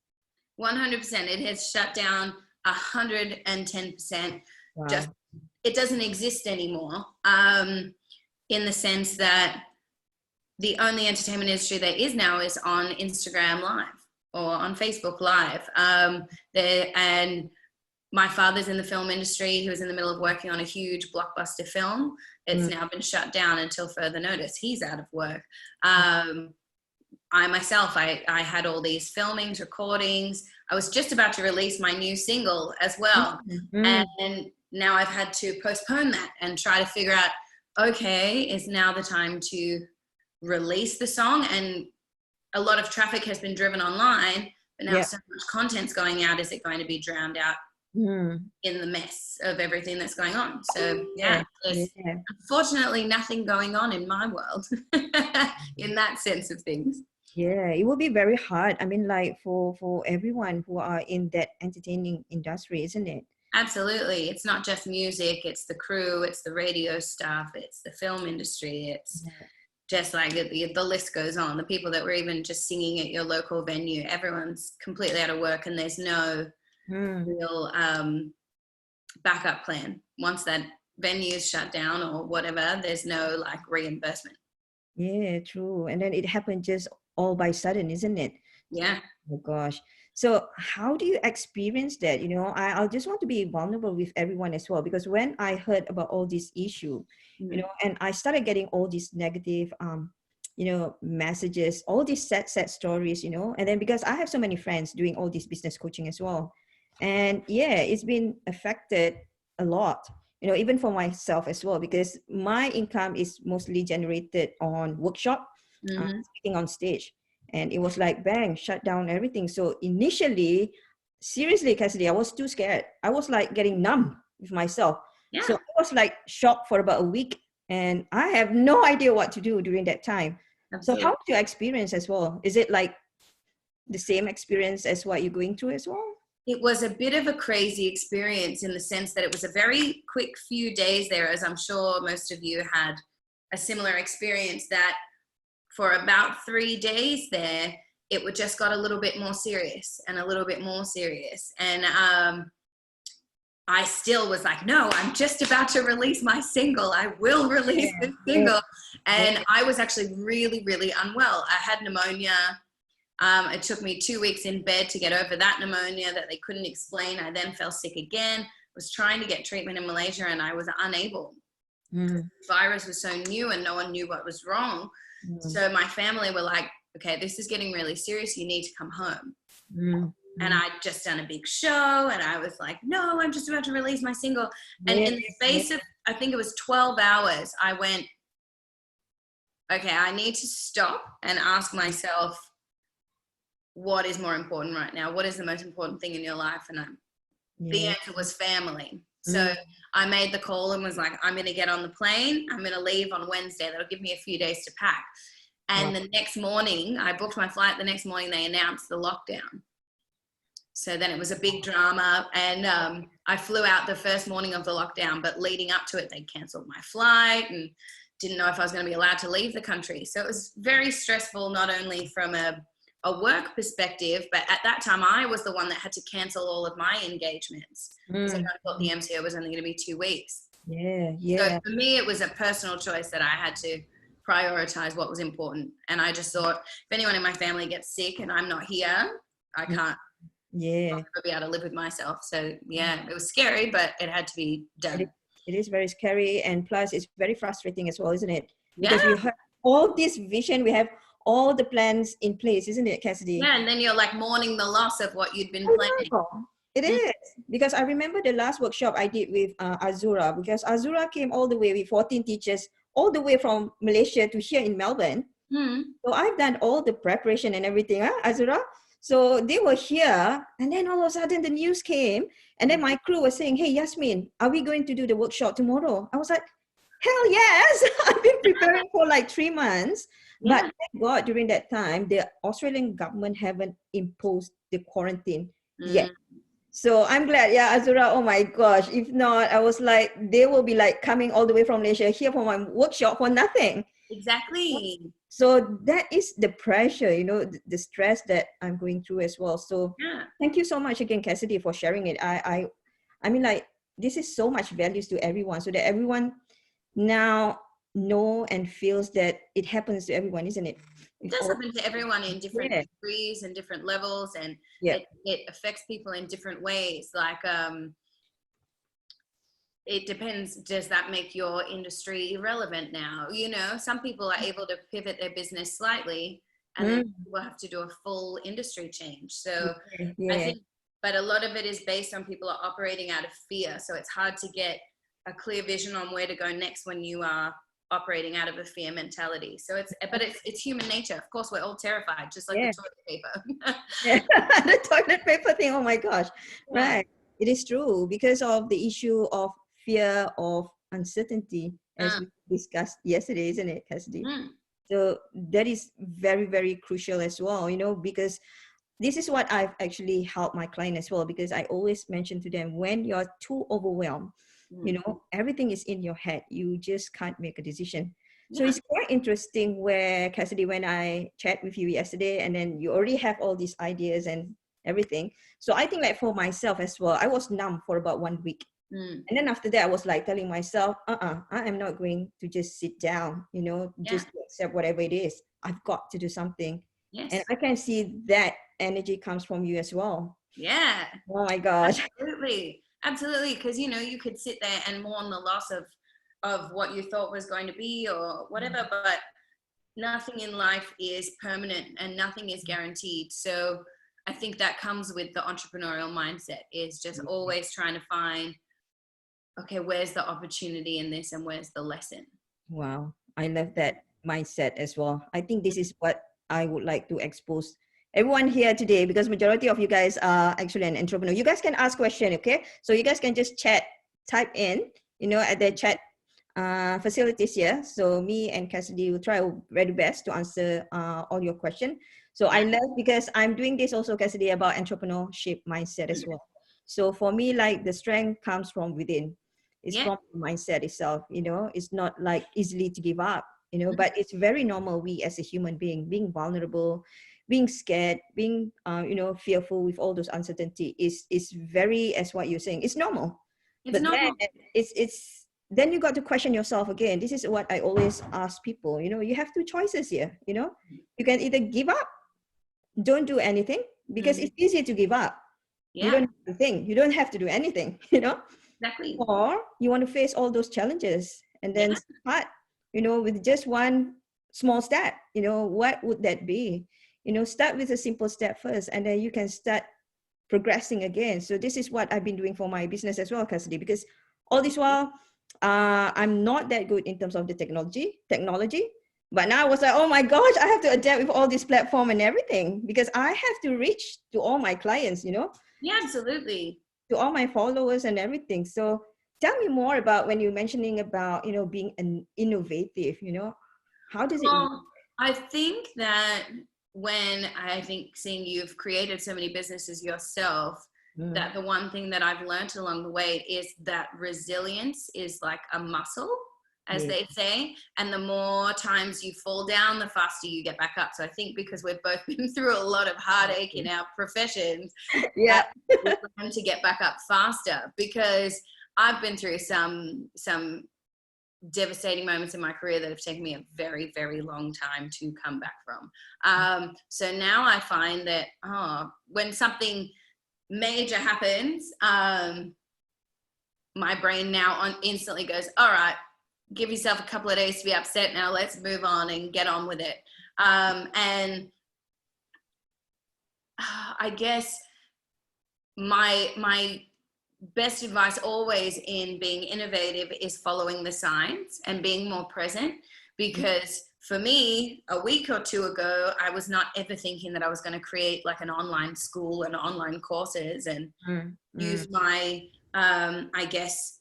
100%. It has shut down 110%. Wow. Just, it doesn't exist anymore. In the sense that the only entertainment industry there is now is on Instagram Live or on Facebook Live. And my father's in the film industry. He was in the middle of working on a huge blockbuster film. It's now been shut down until further notice. He's out of work. I myself, I had all these filmings, recordings. I was just about to release my new single as well. And now I've had to postpone that and try to figure out, okay, is now the time to release the song? And a lot of traffic has been driven online, but now so much content's going out. Is it going to be drowned out in the mess of everything that's going on? So there's unfortunately nothing going on in my world in that sense of things. Yeah, it will be very hard. I mean, like for everyone who are in that entertaining industry, isn't it? Absolutely. It's not just music, it's the crew, it's the radio stuff, it's the film industry, it's just like the list goes on. The people that were even just singing at your local venue, everyone's completely out of work and there's no real backup plan. Once that venue is shut down or whatever, there's no like reimbursement. Yeah, true. And then it happened just all by sudden, isn't it? Yeah. Oh gosh. So how do you experience that? I'll just want to be vulnerable with everyone as well, because when I heard about all this issue, and I started getting all these negative, messages, all these sad stories, and then because I have so many friends doing all this business coaching as well. And yeah, it's been affected a lot, even for myself as well, because my income is mostly generated on workshop, speaking on stage. And it was like, bang, shut down everything. So initially, seriously, Cassidy, I was too scared. I was like getting numb with myself. Yeah. So I was like shocked for about a week. And I have no idea what to do during that time. Absolutely. So how was your experience as well? Is it like the same experience as what you're going through as well? It was a bit of a crazy experience in the sense that it was a very quick few days there, as I'm sure most of you had a similar experience, that for about 3 days there, it would just got a little bit more serious and a little bit more serious. And I still was like, no, I'm just about to release my single. I will release this single. And I was actually really, really unwell. I had pneumonia. It took me 2 weeks in bed to get over that pneumonia that they couldn't explain. I then fell sick again, was trying to get treatment in Malaysia, and I was unable. The virus was so new and no one knew what was wrong. So my family were like, okay, this is getting really serious. You need to come home. And I'd just done a big show and I was like, no, I'm just about to release my single. And in the space of, I think it was 12 hours, I went, okay, I need to stop and ask myself, what is more important right now? What is the most important thing in your life? And the answer was family. So I made the call and was like, I'm going to get on the plane. I'm going to leave on Wednesday. That'll give me a few days to pack. And the next morning, I booked my flight. The next morning, they announced the lockdown. So then it was a big drama. And I flew out the first morning of the lockdown, but leading up to it, they canceled my flight and didn't know if I was going to be allowed to leave the country. So it was very stressful, not only from a work perspective, but at that time I was the one that had to cancel all of my engagements. So I thought the MCO was only going to be 2 weeks. So for me, it was a personal choice that I had to prioritize what was important. And I just thought, if anyone in my family gets sick and I'm not here, I can't be able to live with myself. So it was scary, but it had to be done. It is very scary, and plus it's very frustrating as well, isn't it? Because we have all this vision, we have all the plans in place, isn't it, Cassidy? Yeah, and then you're like mourning the loss of what you'd been planning. It is, because I remember the last workshop I did with Azura, because Azura came all the way with 14 teachers, all the way from Malaysia to here in Melbourne. So I've done all the preparation and everything, Azura. So they were here, and then all of a sudden the news came, and then my crew was saying, hey, Yasmin, are we going to do the workshop tomorrow? I was like, hell yes! I've been preparing for like 3 months. But thank God, during that time, the Australian government haven't imposed the quarantine yet. So I'm glad, Azura, oh my gosh. If not, I was like, they will be like coming all the way from Malaysia here for my workshop for nothing. Exactly. So that is the pressure, the stress that I'm going through as well. So thank you so much again, Cassidy, for sharing it. I mean, like, this is so much values to everyone, so that everyone now know and feels that it happens to everyone, isn't it? It does happen to everyone in different degrees and different levels, and it affects people in different ways. Like, it depends, does that make your industry irrelevant now? Some people are able to pivot their business slightly, and then we'll have to do a full industry change. So I think, but a lot of it is based on people are operating out of fear. So it's hard to get a clear vision on where to go next when you are operating out of a fear mentality. So it's human nature. Of course, we're all terrified, just like the toilet paper. The toilet paper thing, oh my gosh. Right. It is true, because of the issue of fear of uncertainty, as we discussed yesterday, isn't it, Cassidy? So that is very, very crucial as well, because this is what I've actually helped my client as well, because I always mention to them, when you're too overwhelmed, everything is in your head. You just can't make a decision. So it's quite interesting where, Cassidy, when I chat with you yesterday, and then you already have all these ideas and everything. So I think, like, for myself as well, I was numb for about 1 week. And then after that, I was like telling myself, I am not going to just sit down, just to accept whatever it is. I've got to do something. Yes. And I can see that energy comes from you as well. Yeah. Oh my gosh. Absolutely. Absolutely. Because, you know, you could sit there and mourn the loss of what you thought was going to be or whatever, but nothing in life is permanent and nothing is guaranteed. So I think that comes with the entrepreneurial mindset, is just always trying to find, okay, where's the opportunity in this and where's the lesson? Wow. I love that mindset as well. I think this is what I would like to expose everyone here today, because majority of you guys are actually an entrepreneur. You guys can ask question, okay? So you guys can just type in, you know, at the chat facilities here. So me and Cassidy will try our very best to answer all your question. So I love, because I'm doing this also, Cassidy, about entrepreneurship mindset as well. So for me, like, the strength comes from within. It's from the mindset itself, you know. It's not like easily to give up, you know, but it's very normal. We as a human being vulnerable, being scared, being you know, fearful with all those uncertainty is very, as what you're saying, it's normal. It's But normal. then it's then you got to question yourself again. This is what I always ask people, you know, you have two choices here, you know. You can either give up, don't do anything, because it's easy to give up. You don't have to think, you don't have to do anything, you know. Exactly. Or you want to face all those challenges and then start, you know, with just one small step. You know, what would that be? You know, start with a simple step first, and then you can start progressing again. So this is what I've been doing for my business as well, Cassidy, because all this while I'm not that good in terms of the technology, but now I was like, oh my gosh, I have to adapt with all this platform and everything, because I have to reach to all my clients, you know. Yeah, absolutely. To all my followers and everything. So tell me more about when you're mentioning about, you know, being an innovative, you know, how does it work? I think that seeing you've created so many businesses yourself, that the one thing that I've learned along the way is that resilience is like a muscle, as they say, and the more times you fall down, the faster you get back up. So I think because we've both been through a lot of heartache in our professions, we've learned to get back up faster, because I've been through some devastating moments in my career that have taken me a very, very long time to come back from. So now I find that when something major happens, my brain now instantly goes, all right, give yourself a couple of days to be upset. Now let's move on and get on with it. And I guess my best advice always in being innovative is following the signs and being more present, because for me, a week or two ago, I was not ever thinking that I was going to create like an online school and online courses and use my, I guess,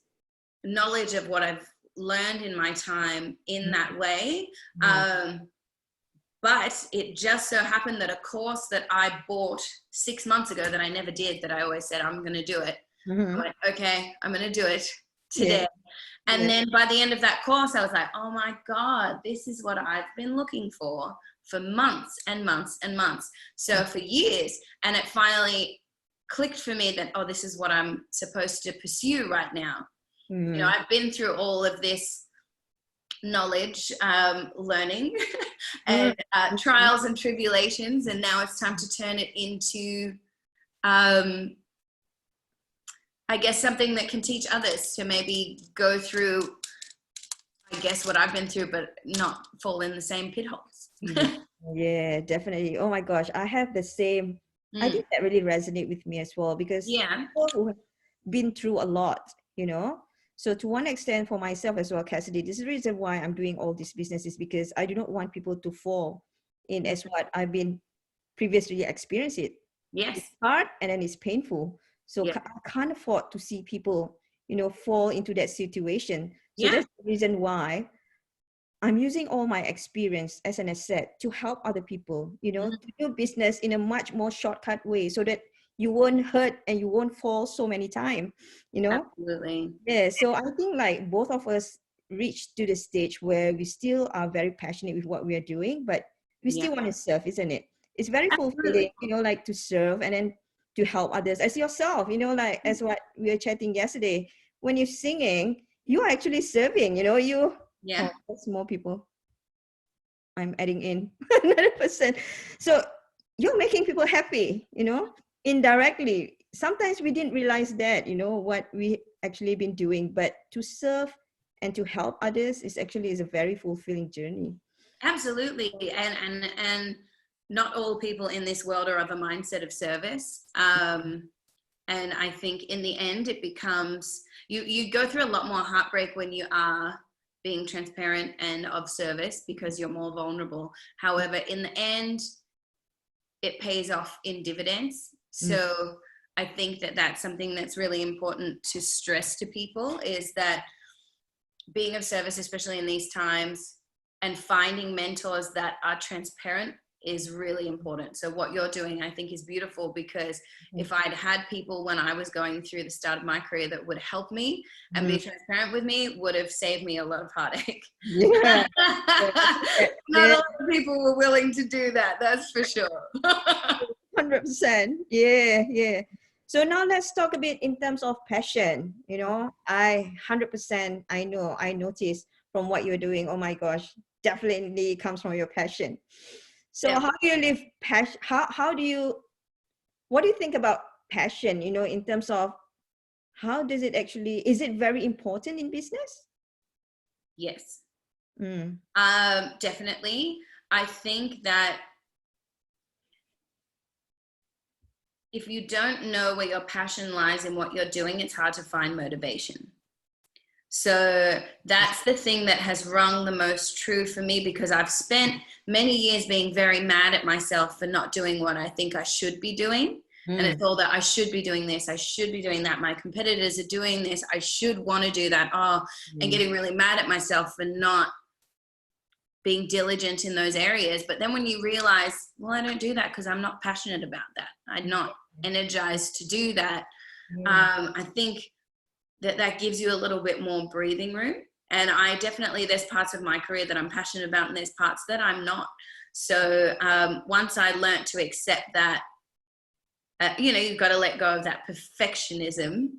knowledge of what I've learned in my time in that way. But it just so happened that a course that I bought 6 months ago that I never did, that I always said, I'm going to do it. I'm like, okay, I'm going to do it today. And then by the end of that course, I was like, oh my God, this is what I've been looking for months and months and months. So for years, and it finally clicked for me that, oh, this is what I'm supposed to pursue right now. You know, I've been through all of this knowledge, learning and trials and tribulations, and now it's time to turn it into I guess something that can teach others to maybe go through, I guess, what I've been through, but not fall in the same pit holes. Yeah, definitely. Oh my gosh, I have the same. I think that really resonate with me as well, because people who have been through a lot, you know. So to one extent, for myself as well, Cassidy, this is the reason why I'm doing all these businesses, because I do not want people to fall in as what I've been previously experienced it. It's hard and then it's painful. So I can't afford to see people, you know, fall into that situation. So that's the reason why I'm using all my experience as an asset to help other people, you know, to do business in a much more shortcut way, so that you won't hurt and you won't fall so many times, you know? Absolutely. Yeah. So I think like both of us reached to the stage where we still are very passionate with what we are doing, but we still want to serve, isn't it? It's very fulfilling, you know, like to serve and then to help others, as yourself, you know, like as what we were chatting yesterday, when you're singing, you're actually serving, you know, that's more people. I'm adding in another percent. So you're making people happy, you know, indirectly. Sometimes we didn't realize that, you know, what we actually been doing, but to serve and to help others is a very fulfilling journey. Absolutely. And not all people in this world are of a mindset of service. And I think in the end, it becomes, you go through a lot more heartbreak when you are being transparent and of service because you're more vulnerable. However, in the end, it pays off in dividends. So I think that that's something that's really important to stress to people, is that being of service, especially in these times, and finding mentors that are transparent is really important. So what you're doing, I think, is beautiful, because if I'd had people when I was going through the start of my career that would help me and be transparent with me, would have saved me a lot of heartache. Yeah. Not a lot of people were willing to do that, that's for sure. 100%. Yeah. So now let's talk a bit in terms of passion. You know, I 100%, I notice from what you're doing, oh my gosh, definitely comes from your passion. So how do you live passion? What do you think about passion, you know, in terms of how does it actually, is it very important in business? Yes. Definitely. I think that if you don't know where your passion lies in what you're doing, it's hard to find motivation. So that's the thing that has rung the most true for me, because I've spent many years being very mad at myself for not doing what I think I should be doing. And it's all that I should be doing this, I should be doing that, my competitors are doing this, I should want to do that. And getting really mad at myself for not being diligent in those areas. But then when you realize, well, I don't do that because I'm not passionate about that, I'm not energized to do that. I think that gives you a little bit more breathing room. And I definitely, there's parts of my career that I'm passionate about and there's parts that I'm not. So once I learned to accept that, you know, you've got to let go of that perfectionism,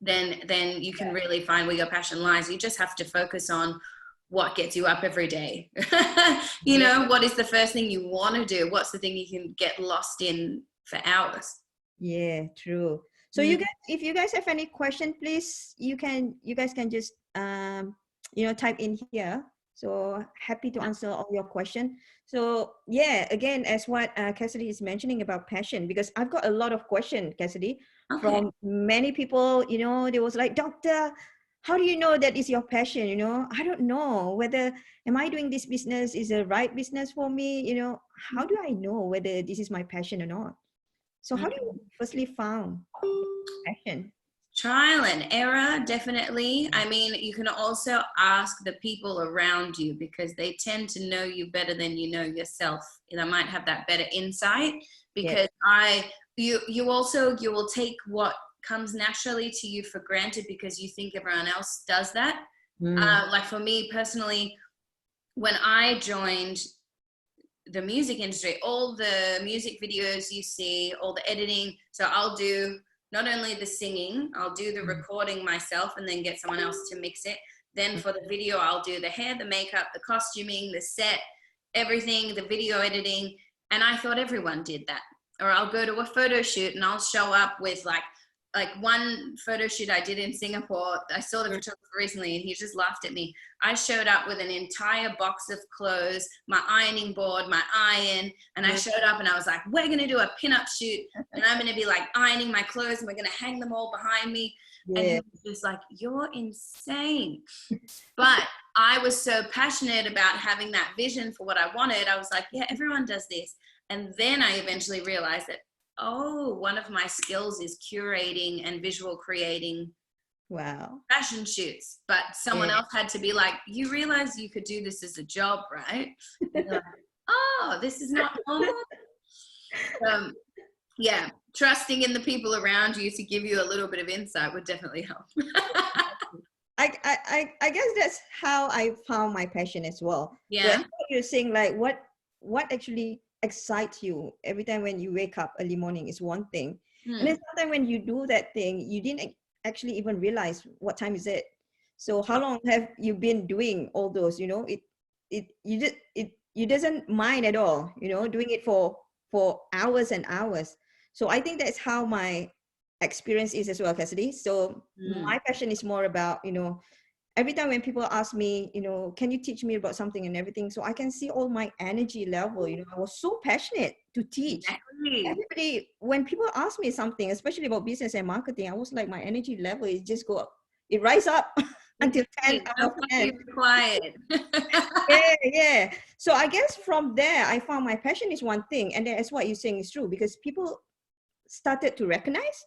then you can really find where your passion lies. You just have to focus on what gets you up every day. You know, what is the first thing you want to do? What's the thing you can get lost in for hours? Yeah, true. So you guys, if you guys have any question, please, you guys can just you know, type in here. So happy to answer all your questions. So yeah, again, as what Cassidy is mentioning about passion, because I've got a lot of questions, Cassidy, from many people. You know, they was like, doctor, how do you know that is your passion? You know, I don't know whether am I doing this business is the right business for me. You know, how do I know whether this is my passion or not? So how do you firstly found passion? Trial and error, definitely. I mean, you can also ask the people around you, because they tend to know you better than you know yourself. They might have that better insight, because you will take what comes naturally to you for granted because you think everyone else does that. Like for me personally, when I joined the music industry, all the music videos you see, all the editing, so I'll do not only the singing, I'll do the recording myself and then get someone else to mix it. Then for the video, I'll do the hair, the makeup, the costuming, the set, everything, the video editing. And I thought everyone did that. Or I'll go to a photo shoot and I'll show up with like one photo shoot I did in Singapore. I saw the photographer recently and he just laughed at me. I showed up with an entire box of clothes, my ironing board, my iron, and I showed up and I was like, we're going to do a pinup shoot and I'm going to be like ironing my clothes and we're going to hang them all behind me. And he was just like, you're insane. But I was so passionate about having that vision for what I wanted. I was like, yeah, everyone does this. And then I eventually realized that, oh, one of my skills is curating and visual creating fashion shoots. But someone else had to be like, you realize you could do this as a job, right? And like, oh, this is not normal. Yeah, trusting in the people around you to give you a little bit of insight would definitely help. I guess that's how I found my passion as well. Yeah. So you're saying like what actually excites you every time when you wake up early morning is one thing. And then sometimes when you do that thing, you didn't actually even realize what time is it. So how long have you been doing all those, you know, you doesn't mind at all, you know, doing it for hours and hours. So I think that's how my experience is as well, Cassidy. So my passion is more about, you know, every time when people ask me, you know, can you teach me about something and everything, so I can see all my energy level, you know, I was so passionate to teach. Exactly. Everybody, when people ask me something, especially about business and marketing, I was like, my energy level is just go up, it rise up until 10 out of 10. Quiet. Yeah. So I guess from there, I found my passion is one thing, and that's what you're saying is true, because people started to recognize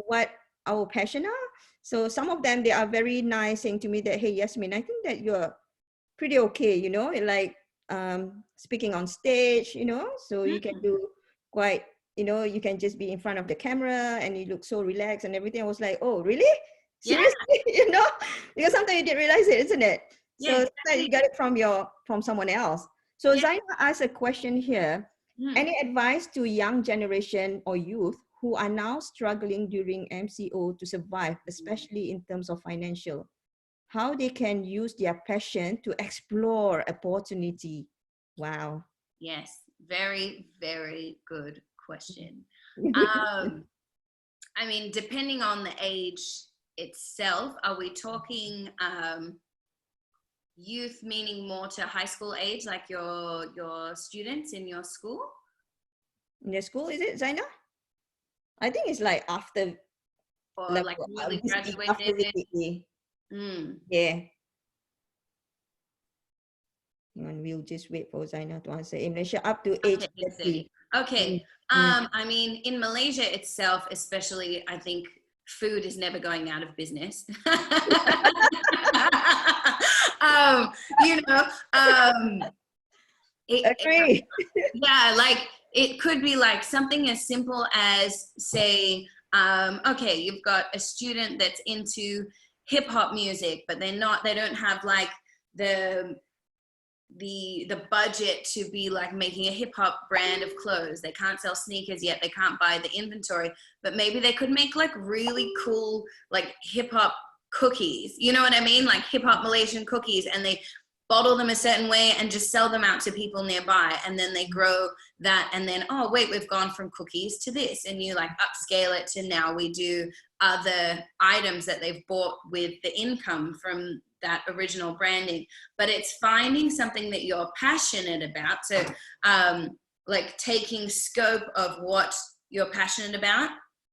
what our passion are. So some of them, they are very nice, saying to me that, hey, Yasmin, I think that you're pretty okay, you know, like speaking on stage, you know, so you can do quite, you know, you can just be in front of the camera and you look so relaxed and everything. I was like, oh, really? Seriously? You know, because sometimes you didn't realize it, isn't it? So exactly. You got it from someone else. So Zaina asked a question here. Any advice to young generation or youth who are now struggling during MCO to survive, especially in terms of financial? How they can use their passion to explore opportunity? Wow. Yes, very, very good question. I mean, depending on the age itself, are we talking youth, meaning more to high school age, like your students in your school? In your school, is it, Zaina? I think it's like after, or like newly graduated. After the yeah. And we'll just wait for Zaina to answer. In Malaysia, up to age 30. Okay. I mean, in Malaysia itself, especially, I think food is never going out of business. You know, agree. Yeah, like it could be like something as simple as, say, okay, you've got a student that's into hip hop music, but they don't have like the budget to be like making a hip hop brand of clothes. They can't sell sneakers yet. They can't buy the inventory, but maybe they could make like really cool, like hip hop cookies. You know what I mean? Like hip hop Malaysian cookies, and they bottle them a certain way and just sell them out to people nearby. And then they grow that. And then, oh, wait, we've gone from cookies to this. And you like upscale it to now we do other items that they've bought with the income from that original branding. But it's finding something that you're passionate about. So like taking scope of what you're passionate about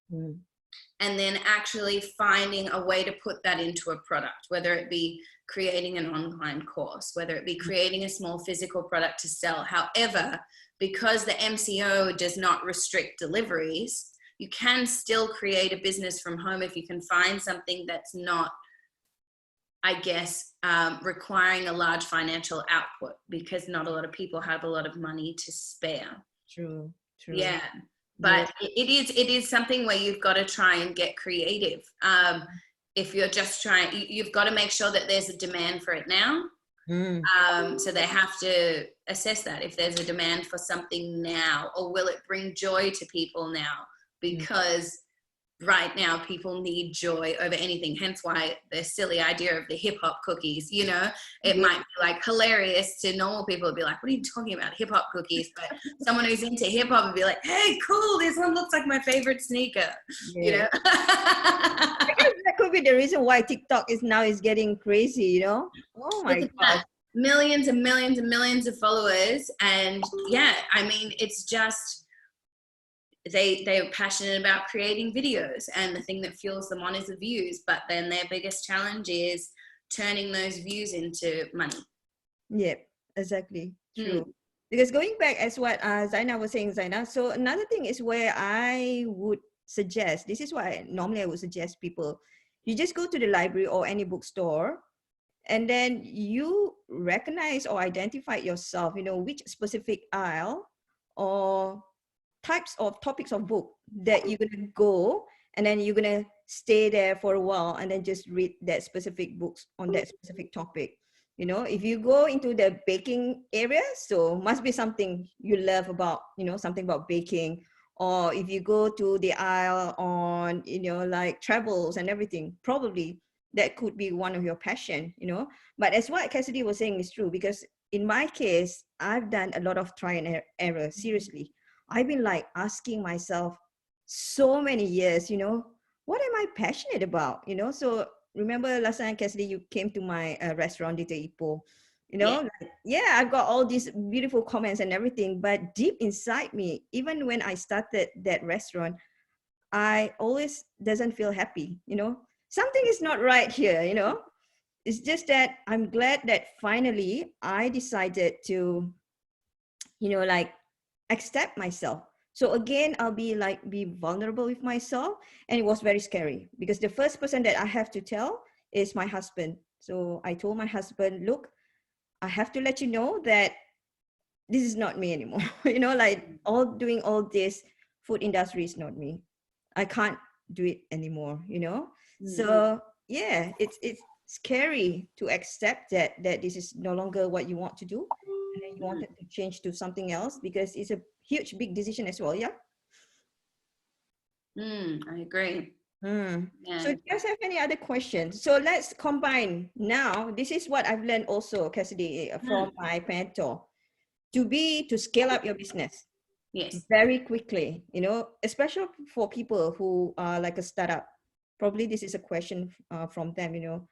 and then actually finding a way to put that into a product, whether it be creating an online course, whether it be creating a small physical product to sell. However, because the MCO does not restrict deliveries, you can still create a business from home if you can find something that's not, I guess, requiring a large financial output, because not a lot of people have a lot of money to spare. True. Yeah. But it is something where you've got to try and get creative. If you're just trying, you've got to make sure that there's a demand for it now. So they have to assess that, if there's a demand for something now, or will it bring joy to people now? Because right now people need joy over anything, hence why the silly idea of the hip-hop cookies, you know, it might be like hilarious to normal people, would be like, what are you talking about, hip-hop cookies? But someone who's into hip-hop would be like, hey, cool, this one looks like my favorite sneaker. You know. I guess that could be the reason why TikTok is getting crazy, you know. Oh my god, millions and millions and millions of followers. And yeah, I mean, it's just they're passionate about creating videos, and the thing that fuels them on is the views, but then their biggest challenge is turning those views into money. Yeah, exactly. True. Because going back as what Zaina was saying, Zaina, so another thing is where I would suggest, this is why normally I would suggest people, you just go to the library or any bookstore, and then you recognize or identify yourself, you know, which specific aisle or types of topics of book that you're gonna go, and then you're gonna stay there for a while and then just read that specific books on that specific topic. You know, if you go into the baking area, so must be something you love about, you know, something about baking. Or if you go to the aisle on, you know, like travels and everything, probably that could be one of your passion, you know. But as what Cassidy was saying is true, because in my case, I've done a lot of try and error. Seriously, I've been like asking myself so many years, you know, what am I passionate about, you know? So remember last time, Cassidy, you came to my restaurant, Dita Ipo, you know, Yeah. like, yeah, I've got all these beautiful comments and everything, but deep inside me, even when I started that restaurant, I always doesn't feel happy, you know, something is not right here, you know. It's just that I'm glad that finally I decided to, you know, like accept myself. So again, I'll be vulnerable with myself. And it was very scary because the first person that I have to tell is my husband. So I told my husband, look, I have to let you know that this is not me anymore. You know, like doing all this food industry is not me. I can't do it anymore, you know? So yeah, it's scary to accept that this is no longer what you want to do. And then you wanted to change to something else because it's a huge, big decision as well. Yeah. I agree. So Yeah. do you guys have any other questions? So let's combine now. This is what I've learned also, Cassidy, from my mentor, to scale up your business Yes. very quickly, you know, especially for people who are like a startup. Probably this is a question from them, you know,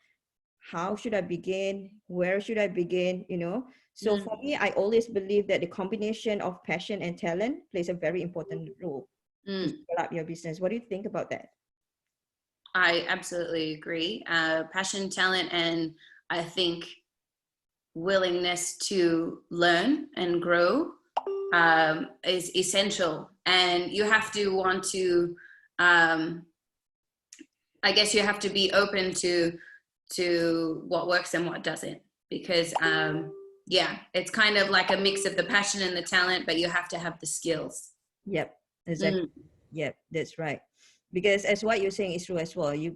how should I begin? Where should I begin? You know, so for me, I always believe that the combination of passion and talent plays a very important role to scale up your business. What do you think about that? I absolutely agree. Passion, talent, and I think willingness to learn and grow is essential. And you have to want to, I guess you have to be open to what works and what doesn't, because yeah, it's kind of like a mix of the passion and the talent, but you have to have the skills. Yep, exactly. Yep, that's right. Because as what you're saying is true as well. You're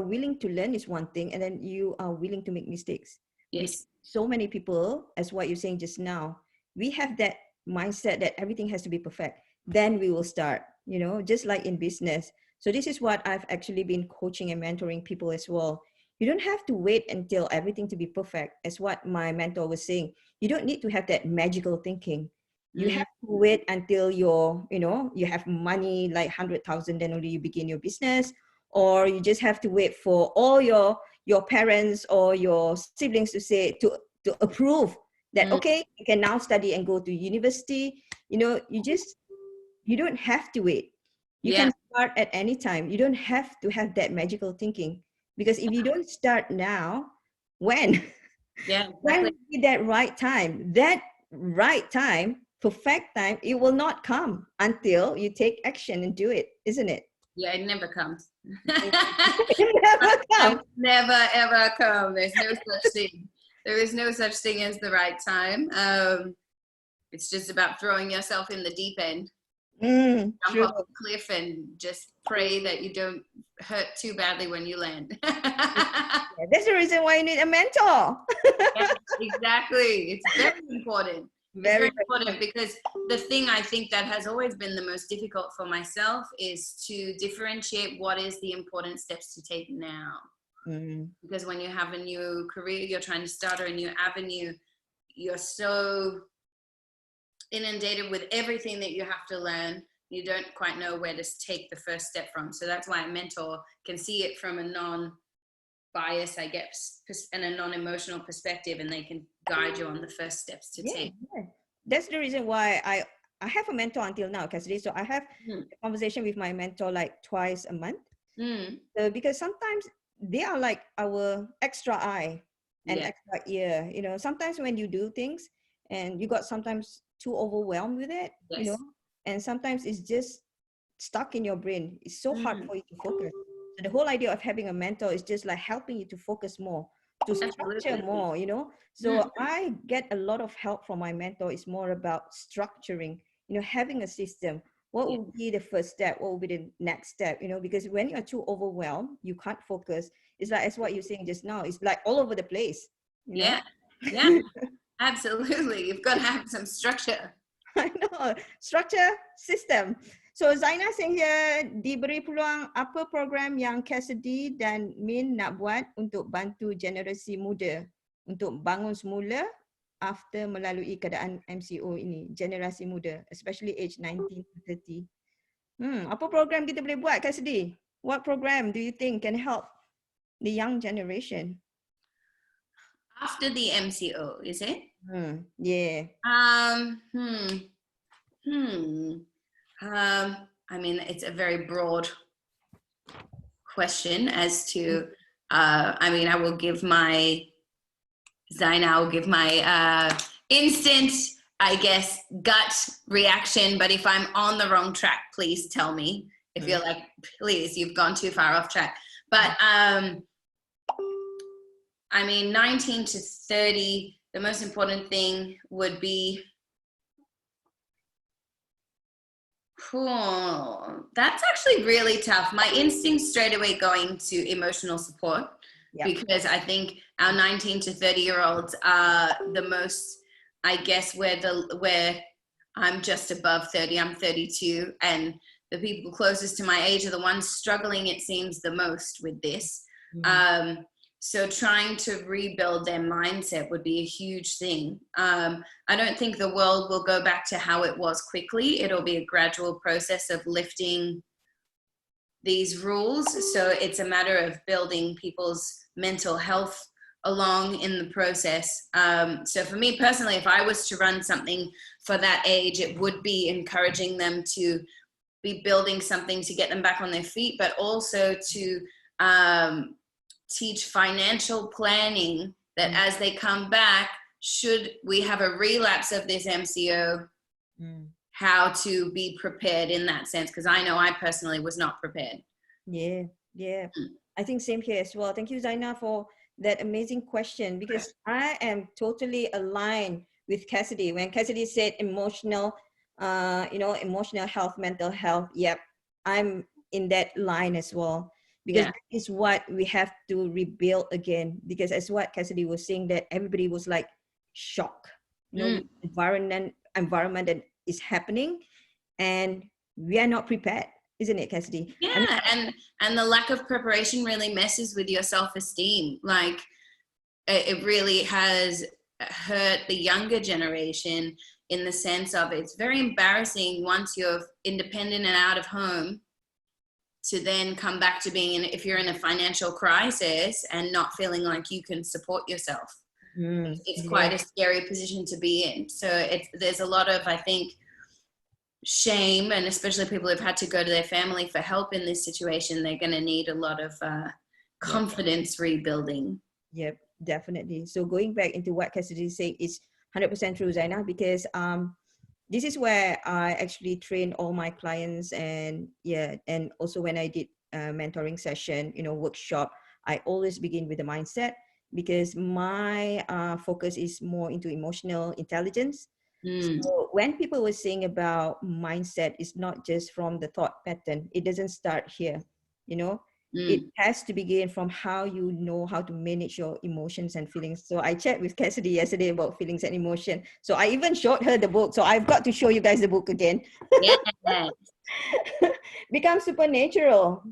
willing to learn is one thing, and then you are willing to make mistakes. Yes. So many people, as what you're saying just now, we have that mindset that everything has to be perfect. Then we will start, you know, just like in business. So this is what I've actually been coaching and mentoring people as well. You don't have to wait until everything to be perfect. As what my mentor was saying, you don't need to have that magical thinking. You have to wait until you have money like 100,000, then only you begin your business. Or you just have to wait for all your parents or your siblings to say to approve that okay, you can now study and go to university. You know, you don't have to wait. You can start at any time. You don't have to have that magical thinking, because if you don't start now, when? Yeah, When exactly. will be that right time? That right time, perfect time, it will not come until you take action and do it, isn't it? Yeah, it never comes. It never comes. Never ever come. There's no such thing. There is no such thing as the right time. It's just about throwing yourself in the deep end. Jump True. off a cliff and just pray that you don't hurt too badly when you land. Yeah, that's the reason why you need a mentor. Yes, exactly. It's very important. Very Important, because the thing I think that has always been the most difficult for myself is to differentiate what is the important steps to take now. Because when you have a new career, you're trying to start a new avenue, you're so inundated with everything that you have to learn, you don't quite know where to take the first step from. So that's why a mentor can see it from a non-bias, I guess, and a non-emotional perspective, and they can guide you on the first steps to take. Yeah. That's the reason why I have a mentor until now, Cassidy. So I have a conversation with my mentor like twice a month. So because sometimes they are like our extra eye and extra ear. You know, sometimes when you do things and you got sometimes too overwhelmed with it, you know, and sometimes it's just stuck in your brain. It's so hard for you to focus. So the whole idea of having a mentor is just like helping you to focus more, to structure more, you know. So I get a lot of help from my mentor. It's more about structuring, you know, having a system. What will be the first step? What will be the next step? You know, because when you're too overwhelmed, you can't focus. It's like, as what you're saying just now, it's like all over the place. You know? Yeah, absolutely. You've got to have some structure. I know, structure, system. So Zaina saying here, diberi peluang apa program yang Cassidy dan Min nak buat untuk bantu generasi muda untuk bangun semula after melalui keadaan MCO ini, generasi muda, especially age 19 to 30. Apa program kita boleh buat, Cassidy? What program do you think can help the young generation? After the MCO, is it? Yeah. I mean, it's a very broad question as to, I mean, I will give my, Zaina, I'll give my instant, I guess, gut reaction, but if I'm on the wrong track, please tell me. If you're like, please, you've gone too far off track. But I mean, 19 to 30, the most important thing would be, that's actually really tough. My instinct straight away going to emotional support, because I think our 19 to 30-year-olds are the most, I guess, where I'm just above 30, I'm 32, and the people closest to my age are the ones struggling, it seems, the most with this. So trying to rebuild their mindset would be a huge thing. I don't think the world will go back to how it was quickly. It'll be a gradual process of lifting these rules. So it's a matter of building people's mental health along in the process. So for me personally, if I was to run something for that age, it would be encouraging them to be building something to get them back on their feet, but also to teach financial planning, that as they come back, should we have a relapse of this MCO, how to be prepared in that sense, because I know I personally was not prepared. Yeah. I think same here as well. Thank you, Zaina, for that amazing question, because I am totally aligned with Cassidy. When Cassidy said emotional, emotional health, mental health, yep, I'm in that line as well. Because that is what we have to rebuild again. Because as what Cassidy was saying, that everybody was like shocked, environment that is happening, and we are not prepared, isn't it, Cassidy? Yeah, and the lack of preparation really messes with your self-esteem. Like, it really has hurt the younger generation in the sense of, it's very embarrassing once you're independent and out of home to then come back to being if you're in a financial crisis and not feeling like you can support yourself. It's quite a scary position to be in. So there's a lot of, I think, shame, and especially people who've had to go to their family for help in this situation, they're going to need a lot of confidence rebuilding. Yep, definitely. So going back into what Cassidy said is 100% true, Zaina, because this is where I actually train all my clients, and also when I did a mentoring session, workshop, I always begin with the mindset, because my focus is more into emotional intelligence. So when people were saying about mindset, it's not just from the thought pattern. It doesn't start here, It has to begin from how you know how to manage your emotions and feelings. So I chatted with Cassidy yesterday about feelings and emotion. So I even showed her the book. So I've got to show you guys the book again. Yeah. Become Supernatural.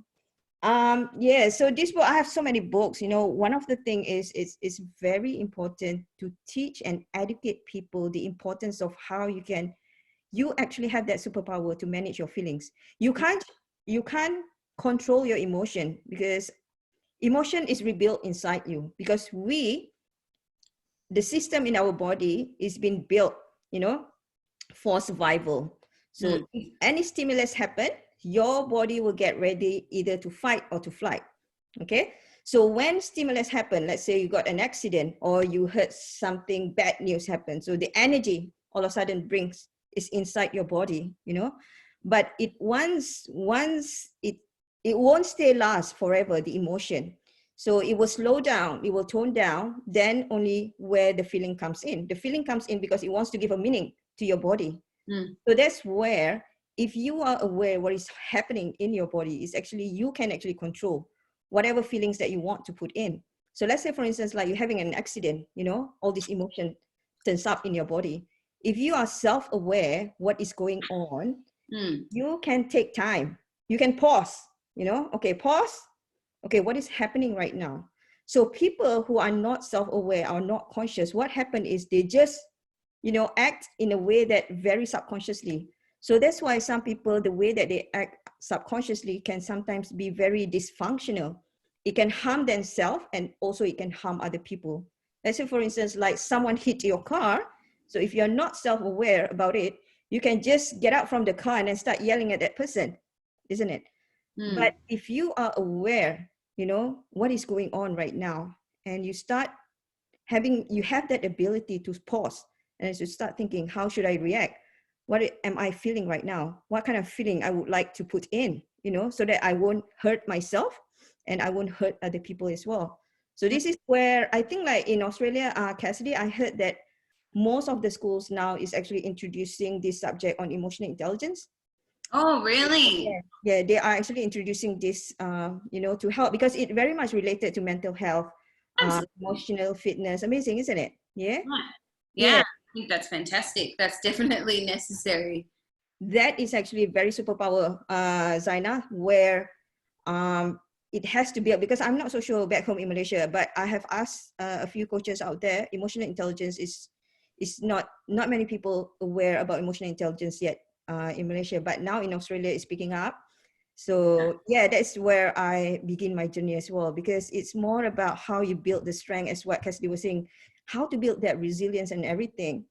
So this book, I have so many books. One of the things is it's very important to teach and educate people the importance of how you actually have that superpower to manage your feelings. You can't control your emotion, because emotion is rebuilt inside you, because the system in our body is being built, for survival. So if any stimulus happen, your body will get ready either to fight or to flight. Okay. So when stimulus happen, let's say you got an accident or you heard something bad news happen. So the energy all of a sudden is inside your body, but it won't stay last forever, the emotion. So it will slow down, it will tone down, then only where the feeling comes in. The feeling comes in because it wants to give a meaning to your body. So that's where, if you are aware what is happening in your body, is actually, you can actually control whatever feelings that you want to put in. So let's say, for instance, like you're having an accident, all this emotion turns up in your body. If you are self-aware what is going on, You can take time. You can pause, you know, okay, pause. Okay, what is happening right now? So people who are not self-aware, are not conscious, what happened is they just, you know, act in a way that very subconsciously. So that's why some people, the way that they act subconsciously can sometimes be very dysfunctional. It can harm themselves and also it can harm other people. Let's say, for instance, like someone hit your car. So if you're not self-aware about it, you can just get out from the car and then start yelling at that person, isn't it? But if you are aware, you know, what is going on right now, and you start having, you have that ability to pause and to start thinking, how should I react? What am I feeling right now? What kind of feeling I would like to put in, you know, so that I won't hurt myself and I won't hurt other people as well. So this is where I think, like in Australia, Cassidy, I heard that most of the schools now is actually introducing this subject on emotional intelligence. Oh, really? Yeah, they are actually introducing this, you know, to help, because it very much related to mental health, emotional fitness. Amazing, isn't it? Yeah. Yeah, I think that's fantastic. That's definitely necessary. That is actually very superpower, Zaina, where it has to be, because I'm not so sure back home in Malaysia, but I have asked a few coaches out there. Emotional intelligence is not many people aware about emotional intelligence yet in Malaysia, but now in Australia it's picking up. So yeah, that's where I begin my journey as well, because it's more about how you build the strength, as what Cassidy was saying, how to build that resilience and everything.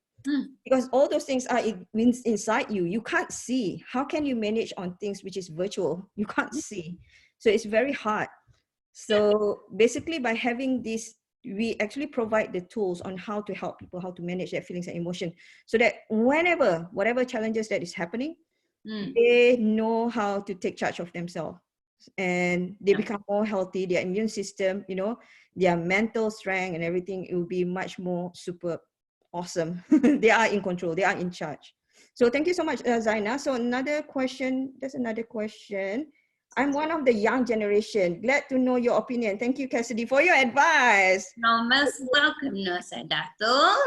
Because all those things are inside you. You can't see. How can you manage on things which is virtual? You can't see. So it's very hard. So basically, by having this, we actually provide the tools on how to help people, how to manage their feelings and emotion, so that whenever, whatever challenges that is happening, they know how to take charge of themselves, and they become more healthy. Their immune system, you know, their mental strength and everything, it will be much more super awesome. They are in control. They are in charge. So thank you so much, Zaina. So another question. There's another question. I'm one of the young generation. Glad to know your opinion. Thank you, Cassidy, for your advice. You're most welcome, Nusa Dato.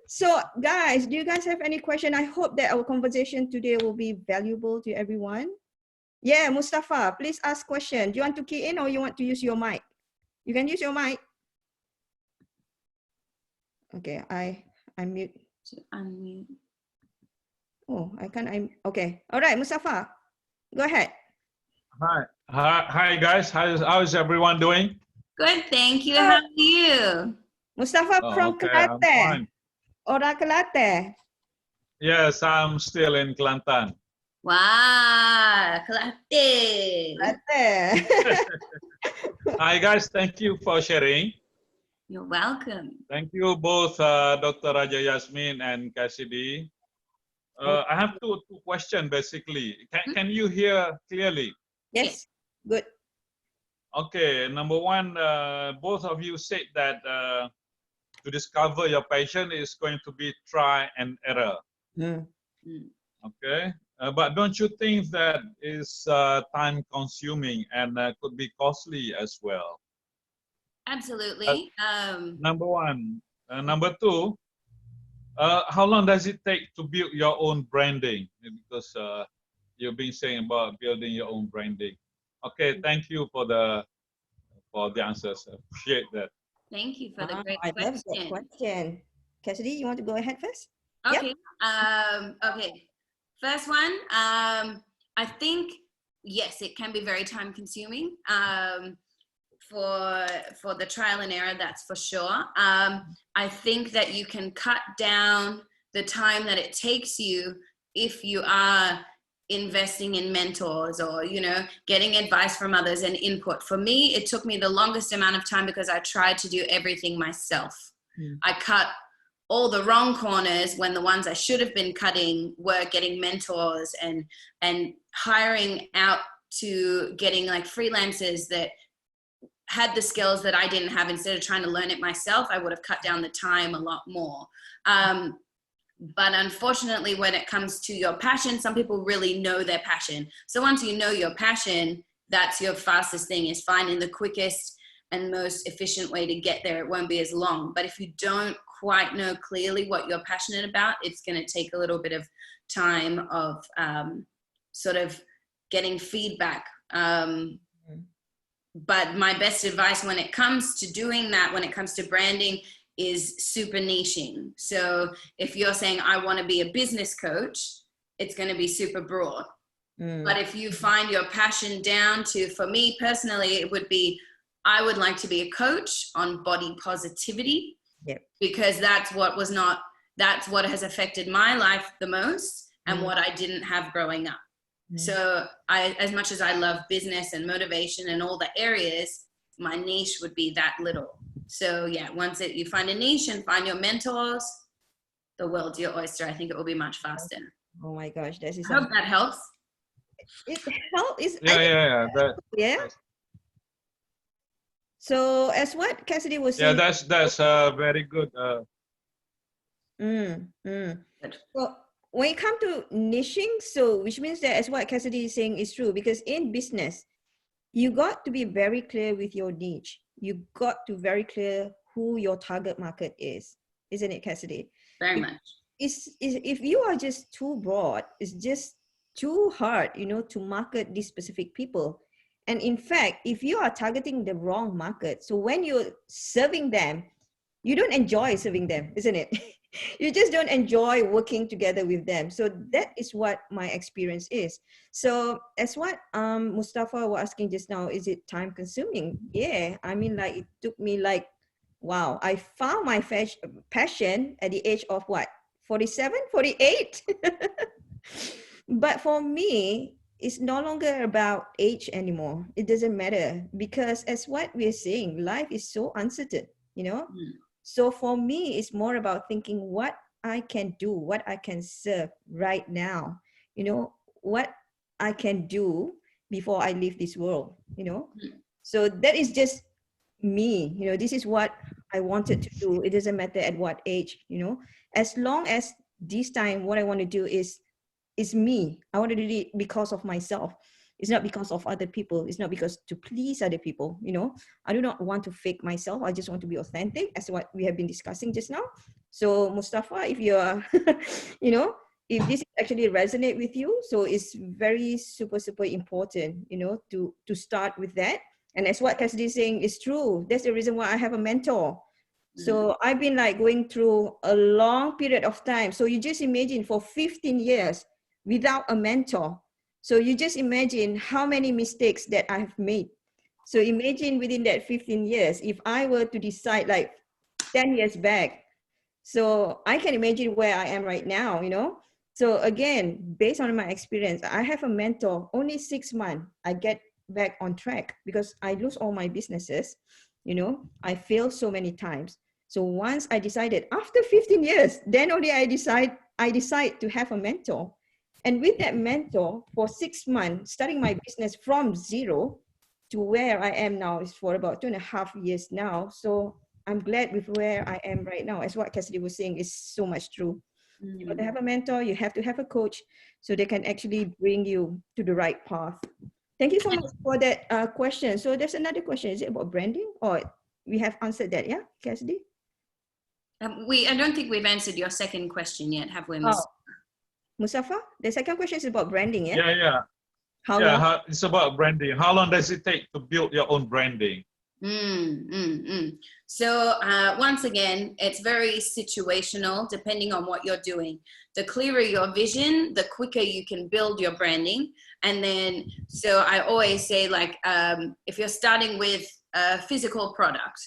So guys, do you guys have any question? I hope that our conversation today will be valuable to everyone. Yeah, Mustafa, please ask question. Do you want to key in or you want to use your mic? You can use your mic. Okay, I mute. Unmute. Oh, I can't. Okay. All right, Mustafa, go ahead. Hi guys. How's everyone doing? Good, thank you. How are you? Mustafa from okay, I'm Kelantan. fine. Orang Kelantan. Yes, I'm still in Kelantan. Wow, Kelantan. Kelantan. Hi guys, thank you for sharing. You're welcome. Thank you both, Dr. Raja Yasmin and Cassidy. I have two questions basically. Can you hear clearly? Yes, good. Okay, number one, both of you said that to discover your passion is going to be try and error. Okay, but don't you think that is time consuming and could be costly as well? Absolutely. Number one. Number two, how long does it take to build your own branding? Because you've been saying about building your own branding. Okay, thank you for the answers. I appreciate that. Thank you for the great I question. love that question. Cassidy, you want to go ahead first? Okay. Yep. Okay. First one. I think yes, it can be very time consuming. For the trial and error, that's for sure. I think that you can cut down the time that it takes you if you are investing in mentors or, you know, getting advice from others and input. For me, it took me the longest amount of time because I tried to do everything myself. I cut all the wrong corners when the ones I should have been cutting were getting mentors and hiring out to getting like freelancers that had the skills that I didn't have. Instead of trying to learn it myself, I would have cut down the time a lot more. But unfortunately, when it comes to your passion, some people really know their passion. So once you know your passion, that's your fastest thing, is finding the quickest and most efficient way to get there. It won't be as long. But if you don't quite know clearly what you're passionate about, it's going to take a little bit of time of sort of getting feedback. But my best advice when it comes to doing that, when it comes to branding, is super niching. So if you're saying, I want to be a business coach, it's going to be super broad. But if you find your passion down to, for me personally, it would be, I would like to be a coach on body positivity, because that's what has affected my life the most, and what I didn't have growing up. So as much as I love business and motivation and all the areas, my niche would be that little. So yeah, once you find a niche and find your mentors, the world's your oyster. I think it will be much faster. Oh my gosh, that is. I hope that helps. It helps. Yeah. So as what Cassidy was saying. Yeah, that's very good. Well, when it comes to niching, so which means that as what Cassidy is saying is true, because in business, you got to be very clear with your niche. You got to very clear who your target market is, isn't it, Cassidy? Very much. If you are just too broad, it's just too hard, to market these specific people. And in fact, if you are targeting the wrong market, so when you're serving them, you don't enjoy serving them, isn't it? You just don't enjoy working together with them. So that is what my experience is. So as what Mustafa was asking just now, is it time consuming? Yeah, I mean, like it took me wow, I found my passion at the age of what? 47, 48? But for me, it's no longer about age anymore. It doesn't matter, because as what we're saying, life is so uncertain, So for me, it's more about thinking what I can do, what I can serve right now, what I can do before I leave this world, So that is just me, this is what I wanted to do. It doesn't matter at what age, as long as this time, what I want to do is me. I want to do it because of myself. It's not because of other people. It's not because to please other people, I do not want to fake myself. I just want to be authentic, as what we have been discussing just now. So Mustafa, if you are, if this actually resonate with you, so it's very super, super important, to start with that. And as what Cassidy is saying is true. That's the reason why I have a mentor. So I've been going through a long period of time. So you just imagine for 15 years without a mentor. So you just imagine how many mistakes that I have made. So imagine within that 15 years, if I were to decide 10 years back, so I can imagine where I am right now, So again, based on my experience, I have a mentor, only 6 months, I get back on track, because I lose all my businesses, I failed so many times. So once I decided, after 15 years, then only I decide to have a mentor. And with that mentor for 6 months, starting my business from zero to where I am now is for about 2.5 years now. So I'm glad with where I am right now. As what Cassidy was saying is so much true. You got to have a mentor, you have to have a coach, so they can actually bring you to the right path. Thank you so much for that question. So there's another question. Is it about branding? Or we have answered that, yeah, Cassidy? I don't think we've answered your second question yet, have we, Mustafa? The second question is about branding, yeah? Yeah. How long? It's about branding. How long does it take to build your own branding? So once again, it's very situational depending on what you're doing. The clearer your vision, the quicker you can build your branding. And then, so I always say if you're starting with a physical product,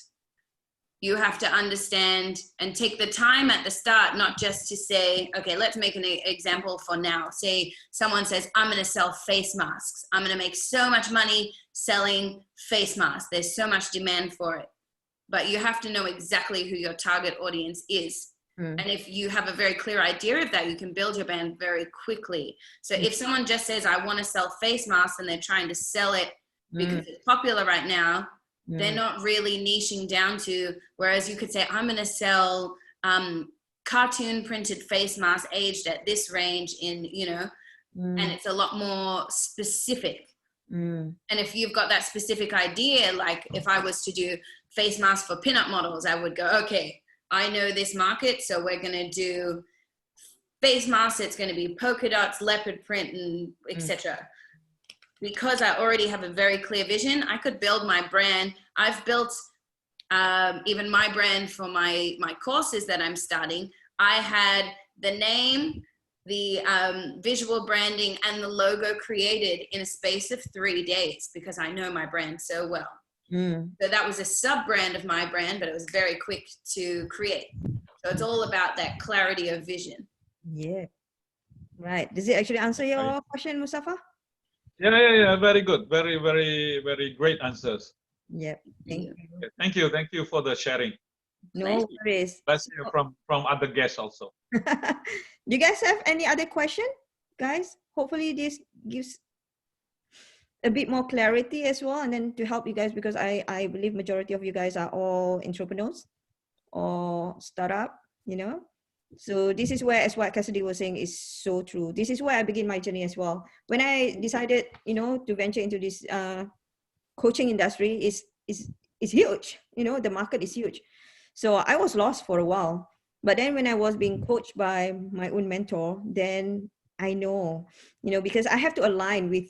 you have to understand and take the time at the start, not just to say, okay, let's make an example for now. Say someone says, I'm going to sell face masks. I'm going to make so much money selling face masks. There's so much demand for it. But you have to know exactly who your target audience is. And if you have a very clear idea of that, you can build your brand very quickly. So if someone just says, I want to sell face masks, and they're trying to sell it because it's popular right now, they're not really niching down to, whereas you could say, I'm going to sell cartoon printed face masks aged at this range in, and it's a lot more specific. And if you've got that specific idea, like if I was to do face masks for pinup models, I would go, okay, I know this market, so we're going to do face masks. It's going to be polka dots, leopard print, and etc. Because I already have a very clear vision, I could build my brand. I've built even my brand for my courses that I'm starting. I had the name, the visual branding, and the logo created in a space of 3 days because I know my brand so well. So that was a sub brand of my brand, but it was very quick to create. So it's all about that clarity of vision. Yeah. Right. Does it actually answer your question, Mustafa? Yeah. Very good. Very, very, very great answers. Yeah. Thank you. Okay, thank you for the sharing. No worries. Let's hear from other guests also. Do you guys have any other question, guys? Hopefully this gives a bit more clarity as well, and then to help you guys, because I believe majority of you guys are all entrepreneurs or startup, you know. So this is where, as what Cassidy was saying, is so true. This is where I begin my journey as well. When I decided, you know, to venture into this coaching industry, is huge. You know, the market is huge. So I was lost for a while. But then when I was being coached by my own mentor, then I know, you know, because I have to align with,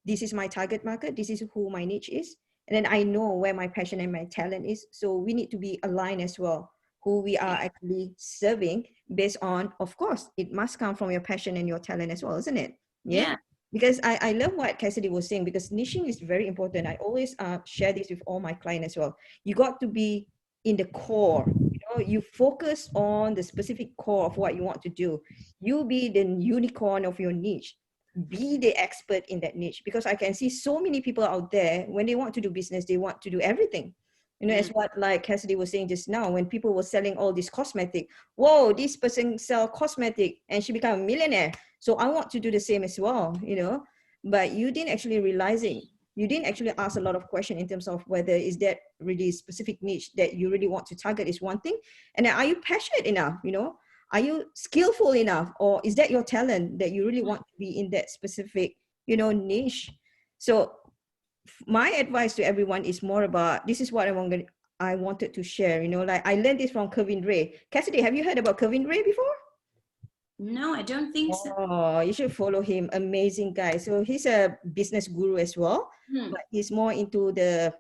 this is my target market, this is who my niche is. And then I know where my passion and my talent is. So we need to be aligned as well, who we are actually serving based on, of course, it must come from your passion and your talent as well, isn't it? Yeah. Because I love what Cassidy was saying, because niching is very important. I always share this with all my clients as well. You got to be in the core, you know, you focus on the specific core of what you want to do. You be the unicorn of your niche. Be the expert in that niche, because I can see so many people out there, when they want to do business, they want to do everything. You know, as what like Cassidy was saying just now, when people were selling all this cosmetic, whoa, this person sell cosmetic and she become a millionaire. So I want to do the same as well, you know, but you didn't actually realizing, you didn't actually ask a lot of questions in terms of whether is that really specific niche that you really want to target is one thing. And then are you passionate enough, you know? Are you skillful enough, or is that your talent that you really want to be in that specific, you know, niche? So my advice to everyone is more about, this is what I wanted to share, you know, like I learned this from Kevin Ray. Cassidy, have you heard about Kevin Ray before? No, I don't think so. Oh, you should follow him. Amazing guy. So he's a business guru as well, but he's more into the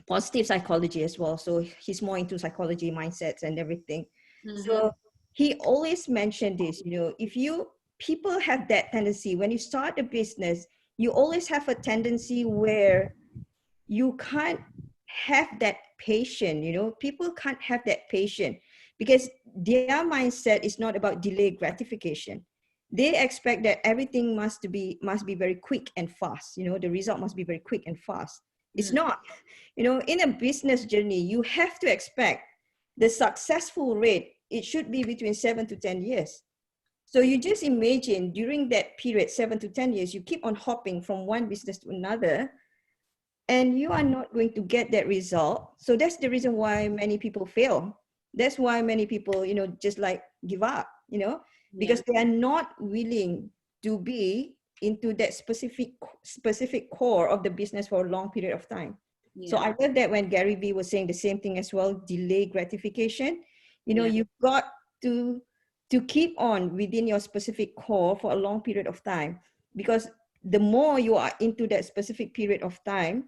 positive psychology as well. So he's more into psychology, mindsets and everything. So he always mentioned this, you know, if people have that tendency, when you start a business, you always have a tendency where you can't have that patience, you know, people can't have that patience because their mindset is not about delayed gratification. They expect that everything must be very quick and fast, you know, the result must be very quick and fast. It's not, you know, in a business journey, you have to expect the successful rate, it should be between 7 to 10 years. So you just imagine during that period, 7 to 10 years, you keep on hopping from one business to another, and you are not going to get that result. So that's the reason why many people fail. That's why many people, you know, just like give up, you know, because they are not willing to be into that specific core of the business for a long period of time. So I love that when Gary Vee was saying the same thing as well, delay gratification. You know, you've got to keep on within your specific core for a long period of time, because the more you are into that specific period of time,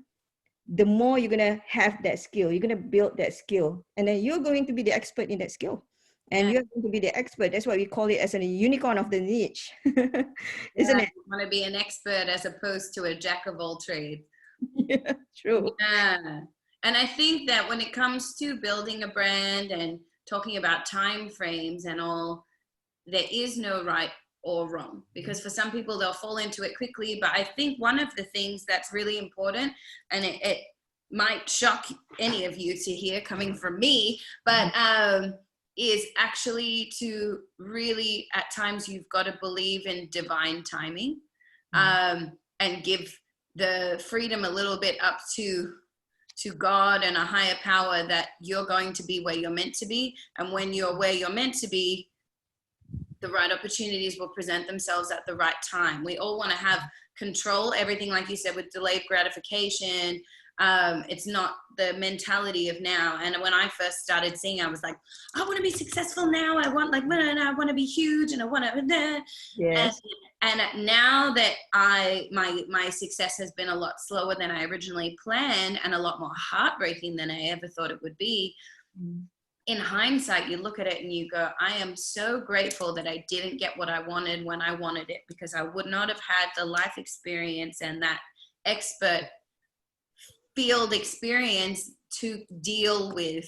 the more you're going to have that skill, you're going to build that skill, and then you're going to be the expert in that skill. And you're going to be the expert. That's why we call it as a unicorn of the niche, isn't it? You want to be an expert as opposed to a jack of all trades. Yeah, true. Yeah. And I think that when it comes to building a brand and talking about time frames and all, there is no right or wrong, because for some people they'll fall into it quickly. But I think one of the things that's really important, and it might shock any of you to hear coming from me, but is actually to really, at times you've got to believe in divine timing, and give the freedom a little bit up to God and a higher power, that you're going to be where you're meant to be. And when you're where you're meant to be, the right opportunities will present themselves at the right time. We all want to have control, everything like you said with delayed gratification, It's not the mentality of now. And when I first started singing, I was like, I want to be successful now. I want I want to be huge, and I want to. Yes. And now that my success has been a lot slower than I originally planned, and a lot more heartbreaking than I ever thought it would be. In hindsight, you look at it and you go, I am so grateful that I didn't get what I wanted when I wanted it, because I would not have had the life experience and that expert field experience to deal with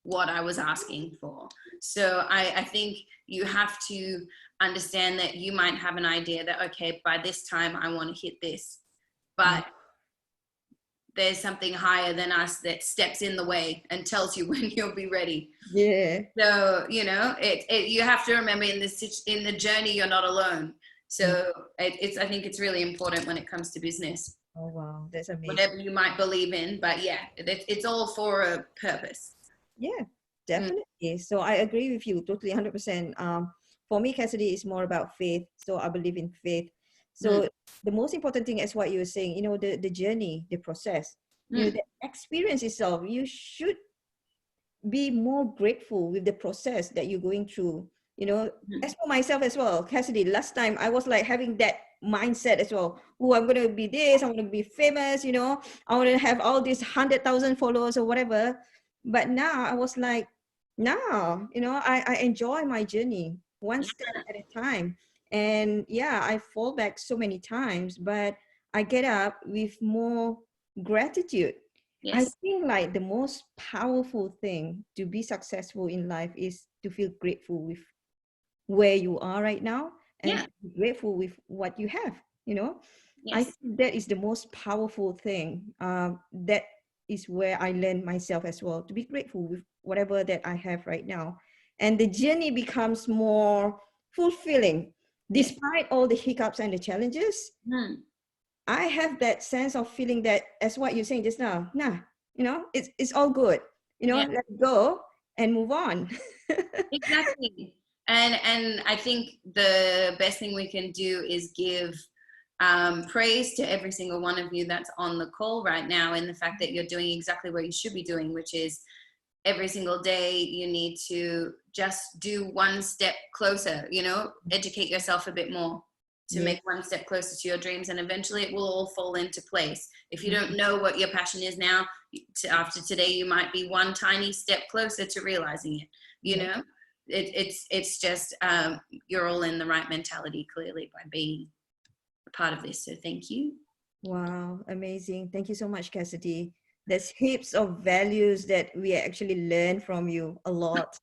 what I was asking for. So I think you have to understand that you might have an idea that, okay, by this time I want to hit this, but there's something higher than us that steps in the way and tells you when you'll be ready. Yeah. So, you know, you have to remember in the journey, you're not alone. So I think it's really important when it comes to business. Oh, wow. That's amazing. Whatever you might believe in, but yeah, it's all for a purpose. Yeah, definitely. So I agree with you totally 100%. For me, Cassidy, is more about faith. So I believe in faith. So the most important thing is what you were saying, you know, the journey, the process, you know, the experience itself. You should be more grateful with the process that you're going through. You know, as for myself as well, Cassidy, last time I was like having that mindset as well. Oh, I'm going to be this, I'm going to be famous, you know, I want to have all these 100,000 followers or whatever. But now I was like, no, you know, I enjoy my journey one step at a time. And yeah, I fall back so many times, but I get up with more gratitude. I Yes. think like the most powerful thing to be successful in life is to feel grateful with where you are right now, and to be grateful with what you have, you know. I Yes. think that is the most powerful thing. That is where I learned myself as well, to be grateful with whatever that I have right now. And the journey becomes more fulfilling. Despite all the hiccups and the challenges, I have that sense of feeling that, as what you're saying just now, you know, it's all good. You know, let go and move on. Exactly. And I think the best thing we can do is give praise to every single one of you that's on the call right now, and the fact that you're doing exactly what you should be doing, which is every single day you need to just do one step closer, you know, educate yourself a bit more to make one step closer to your dreams, and eventually it will all fall into place. If you don't know what your passion is now, after today you might be one tiny step closer to realizing it, you know. It's just you're all in the right mentality clearly by being a part of this, so thank you. Wow, amazing. Thank you so much, Cassidy. There's heaps of values that we actually learn from you, a lot.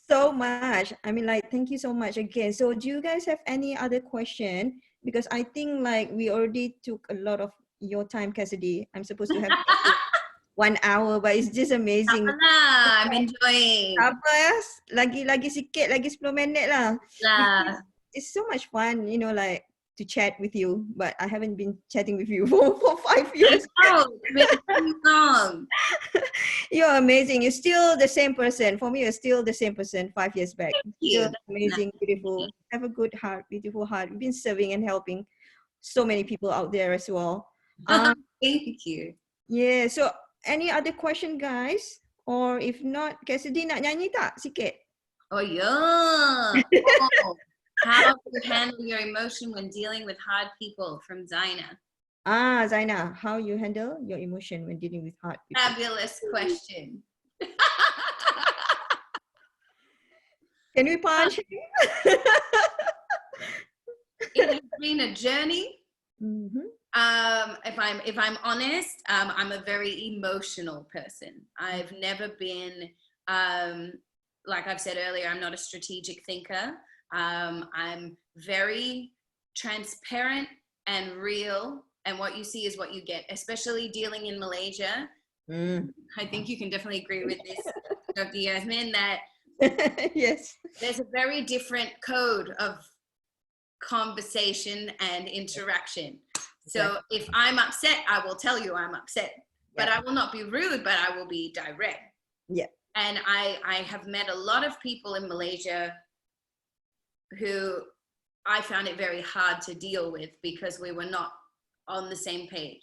So much. I mean, like, thank you so much again. So do you guys have any other question? Because I think like we already took a lot of your time, Cassidy. I'm supposed to have 1 hour, but it's just amazing. I'm enjoying. Apa, lagi sikit, lagi 10 minit lah. It's so much fun, you know, like to chat with you, but I haven't been chatting with you for 5 years. Oh, it's been too long. You're amazing. You're still the same person. For me, you're still the same person 5 years back. Still amazing, beautiful. Have a good heart, beautiful heart. You've been serving and helping so many people out there as well. Thank you. Yeah, so any other question, guys? Or if not, Cassidy nak nyanyi tak sikit? Oh, yeah. Oh, how do you handle your emotion when dealing with hard people, from Zaina? Zaina, how you handle your emotion when dealing with hard people? Fabulous question. Can we punch? It has been a journey. Mm-hmm. If I'm honest, I'm a very emotional person. I've never been, like I've said earlier, I'm not a strategic thinker. I'm very transparent and real, and what you see is what you get, especially dealing in Malaysia. I think you can definitely agree with this, Dr. Yasmin, that yes, there's a very different code of conversation and interaction. So if I'm upset, I will tell you I'm upset, but I will not be rude, but I will be direct. Yeah. And I have met a lot of people in Malaysia who I found it very hard to deal with because we were not on the same page.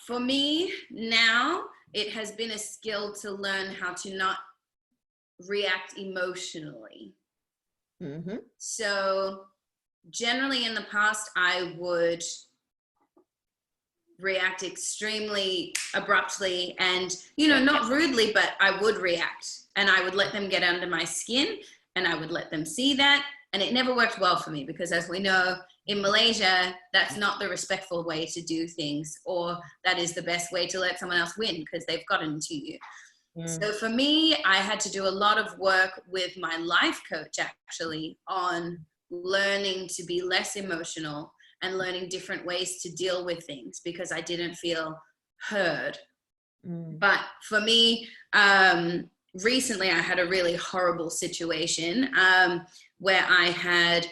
For me now, it has been a skill to learn how to not react emotionally. Mm-hmm. So generally in the past, I would react extremely abruptly and, you know, not rudely, but I would react and I would let them get under my skin and I would let them see that. And it never worked well for me because, as we know, in Malaysia, that's not the respectful way to do things, or that is the best way to let someone else win because they've gotten to you. So for me, I had to do a lot of work with my life coach actually on learning to be less emotional and learning different ways to deal with things because I didn't feel heard. But for me, recently I had a really horrible situation where I had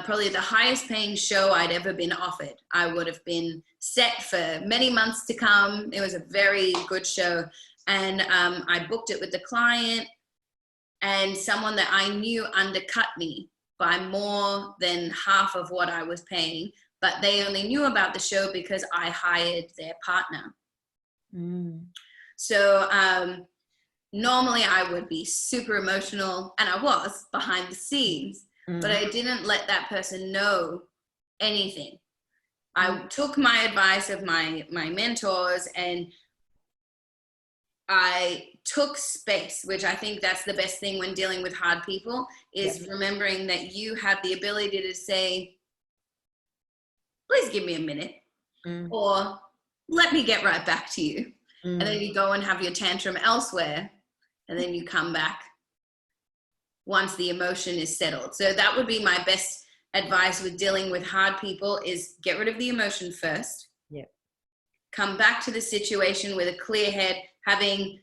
probably the highest paying show I'd ever been offered. I would have been set for many months to come. It was a very good show. And I booked it with the client, and someone that I knew undercut me by more than half of what I was paying, but they only knew about the show because I hired their partner. So normally I would be super emotional, and I was behind the scenes, but I didn't let that person know anything. I took my advice of my mentors, and I took space, which I think that's the best thing when dealing with hard people, is remembering that you have the ability to say, please give me a minute, or let me get right back to you. And then you go and have your tantrum elsewhere, and then you come back once the emotion is settled. So that would be my best advice with dealing with hard people, is get rid of the emotion first. Come back to the situation with a clear head, having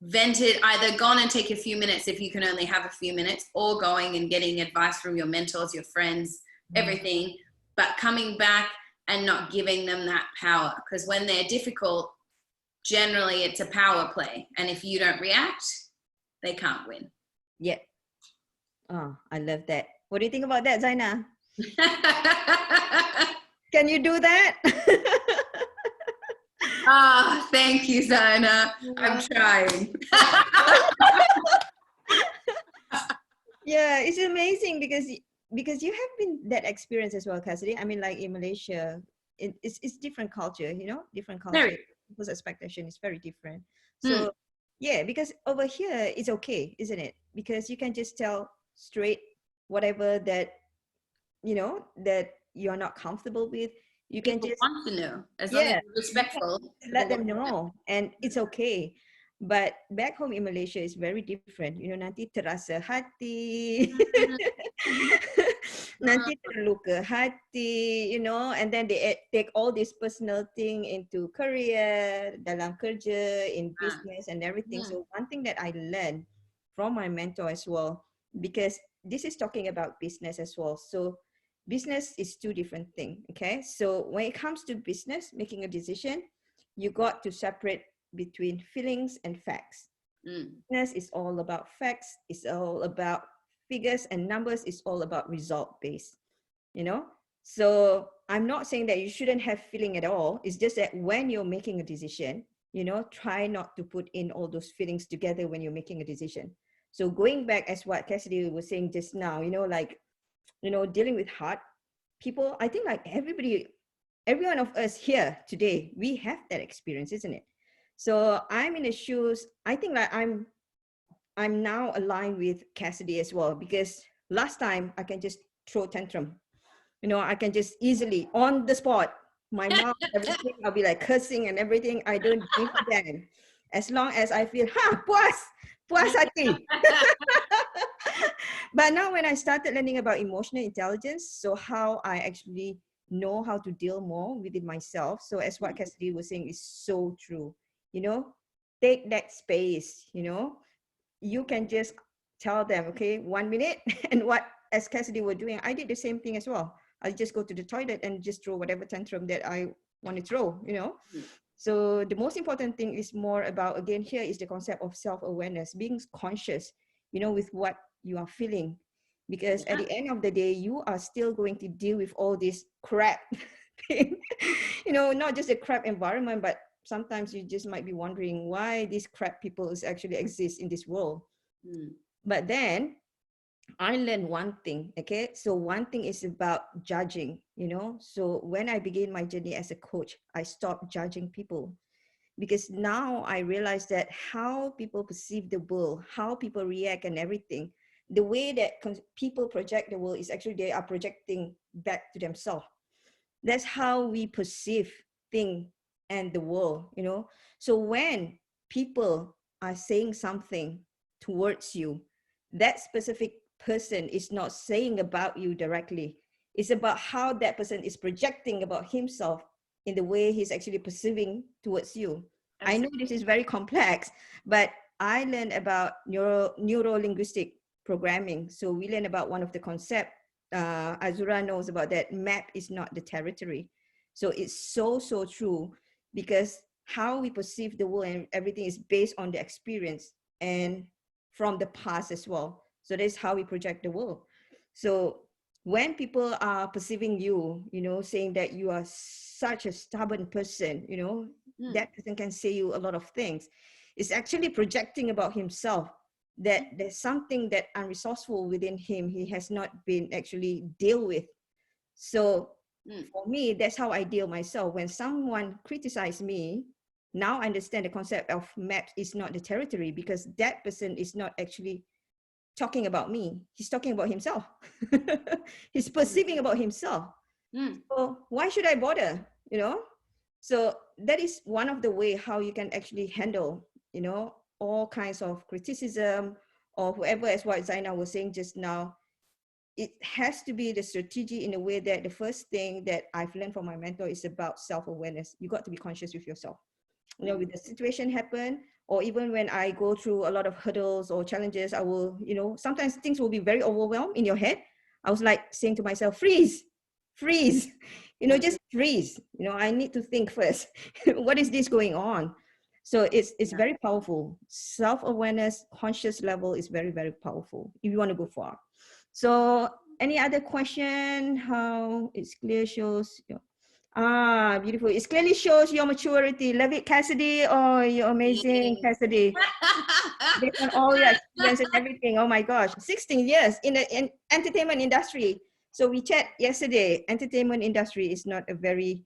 vented, either gone and take a few minutes if you can only have a few minutes, or going and getting advice from your mentors, your friends, everything, but coming back and not giving them that power. Because when they're difficult, generally it's a power play. And if you don't react, they can't win. Oh, I love that. What do you think about that, Zaina? Can you do that? Thank you, Zaina. I'm trying. Yeah, it's amazing because you have been that experience as well, Cassidy. I mean, like in Malaysia, it's different culture, you know, different culture. People's expectation is very different. So yeah, because over here it's okay, isn't it? Because you can just tell straight whatever that, you know, that you're not comfortable with. You can People just want to know, as long as you're respectful. Let them know, and it's okay. But back home in Malaysia, it's very different. You know, nanti terasa hati, nanti terluka hati, you know, and then they take all this personal thing into career, dalam kerja, in business and everything. So one thing that I learned from my mentor as well, because this is talking about business as well. So business is two different things, okay? So when it comes to business, making a decision, you got to separate between feelings and facts. Business is all about facts, it's all about figures and numbers, it's all about result based, you know? So I'm not saying that you shouldn't have feeling at all. It's just that when you're making a decision, you know, try not to put in all those feelings together when you're making a decision. So going back as what Cassidy was saying just now, you know, like, you know, dealing with hard people, I think like every one of us here today, we have that experience, isn't it? So I'm in the shoes, I think like I'm now aligned with Cassidy as well, because last time I can just throw tantrum. You know, I can just easily on the spot, my mouth, everything, I'll be like cursing and everything. I don't give a damn. As long as I feel, puas hati. But now when I started learning about emotional intelligence, so how I actually know how to deal more within myself. So as what Cassidy was saying is so true. You know, take that space, you know, you can just tell them, okay, 1 minute. And what, as Cassidy were doing, I did the same thing as well. I just go to the toilet and just throw whatever tantrum that I want to throw, you know. So the most important thing is more about, again, here is the concept of self-awareness, being conscious, you know, with what you are feeling. Because at the end of the day, you are still going to deal with all this crap thing. Not just a crap environment, but sometimes you just might be wondering why these crap people actually exist in this world. But then I learned one thing, okay? So one thing is about judging, So when I began my journey as a coach, I stopped judging people, because now I realize that how people perceive the world, how people react and everything, the way that people project the world is actually they are projecting back to themselves. That's how we perceive things and the world, So when people are saying something towards you, that specific person is not saying about you directly. It's about how that person is projecting about himself in the way he's actually perceiving towards you. I know this is very complex, but I learned about neuro-linguistic programming. So we learned about one of the concepts. Azura knows about that. Map is not the territory. So it's so true, because how we perceive the world and everything is based on the experience and from the past as well. So that's how we project the world. So when people are perceiving you, saying that you are such a stubborn person, that person can say you a lot of things. It's actually projecting about himself, that there's something that unresourceful within him he has not been actually deal with. So for me, that's how I deal myself. When someone criticizes me, now I understand the concept of map is not the territory, because that person is not actually talking about me. He's talking about himself. He's perceiving about himself. So why should I bother, So that is one of the way how you can actually handle, all kinds of criticism or whoever, as what Zaina was saying just now. It has to be the strategy in a way that the first thing that I've learned from my mentor is about self-awareness. You got to be conscious with yourself. With the situation happen, or even when I go through a lot of hurdles or challenges, I will, sometimes things will be very overwhelmed in your head. I was like saying to myself, freeze, just freeze. I need to think first. What is this going on? So it's very powerful. Self-awareness, conscious level is very, very powerful if you want to go far. So any other question? How it's clear shows beautiful. It clearly shows your maturity. Love it, Cassidy. Oh, you're amazing, Cassidy. Based on all your experience and everything. Oh my gosh, 16 years in the entertainment industry. So we chat yesterday. Entertainment industry is not a very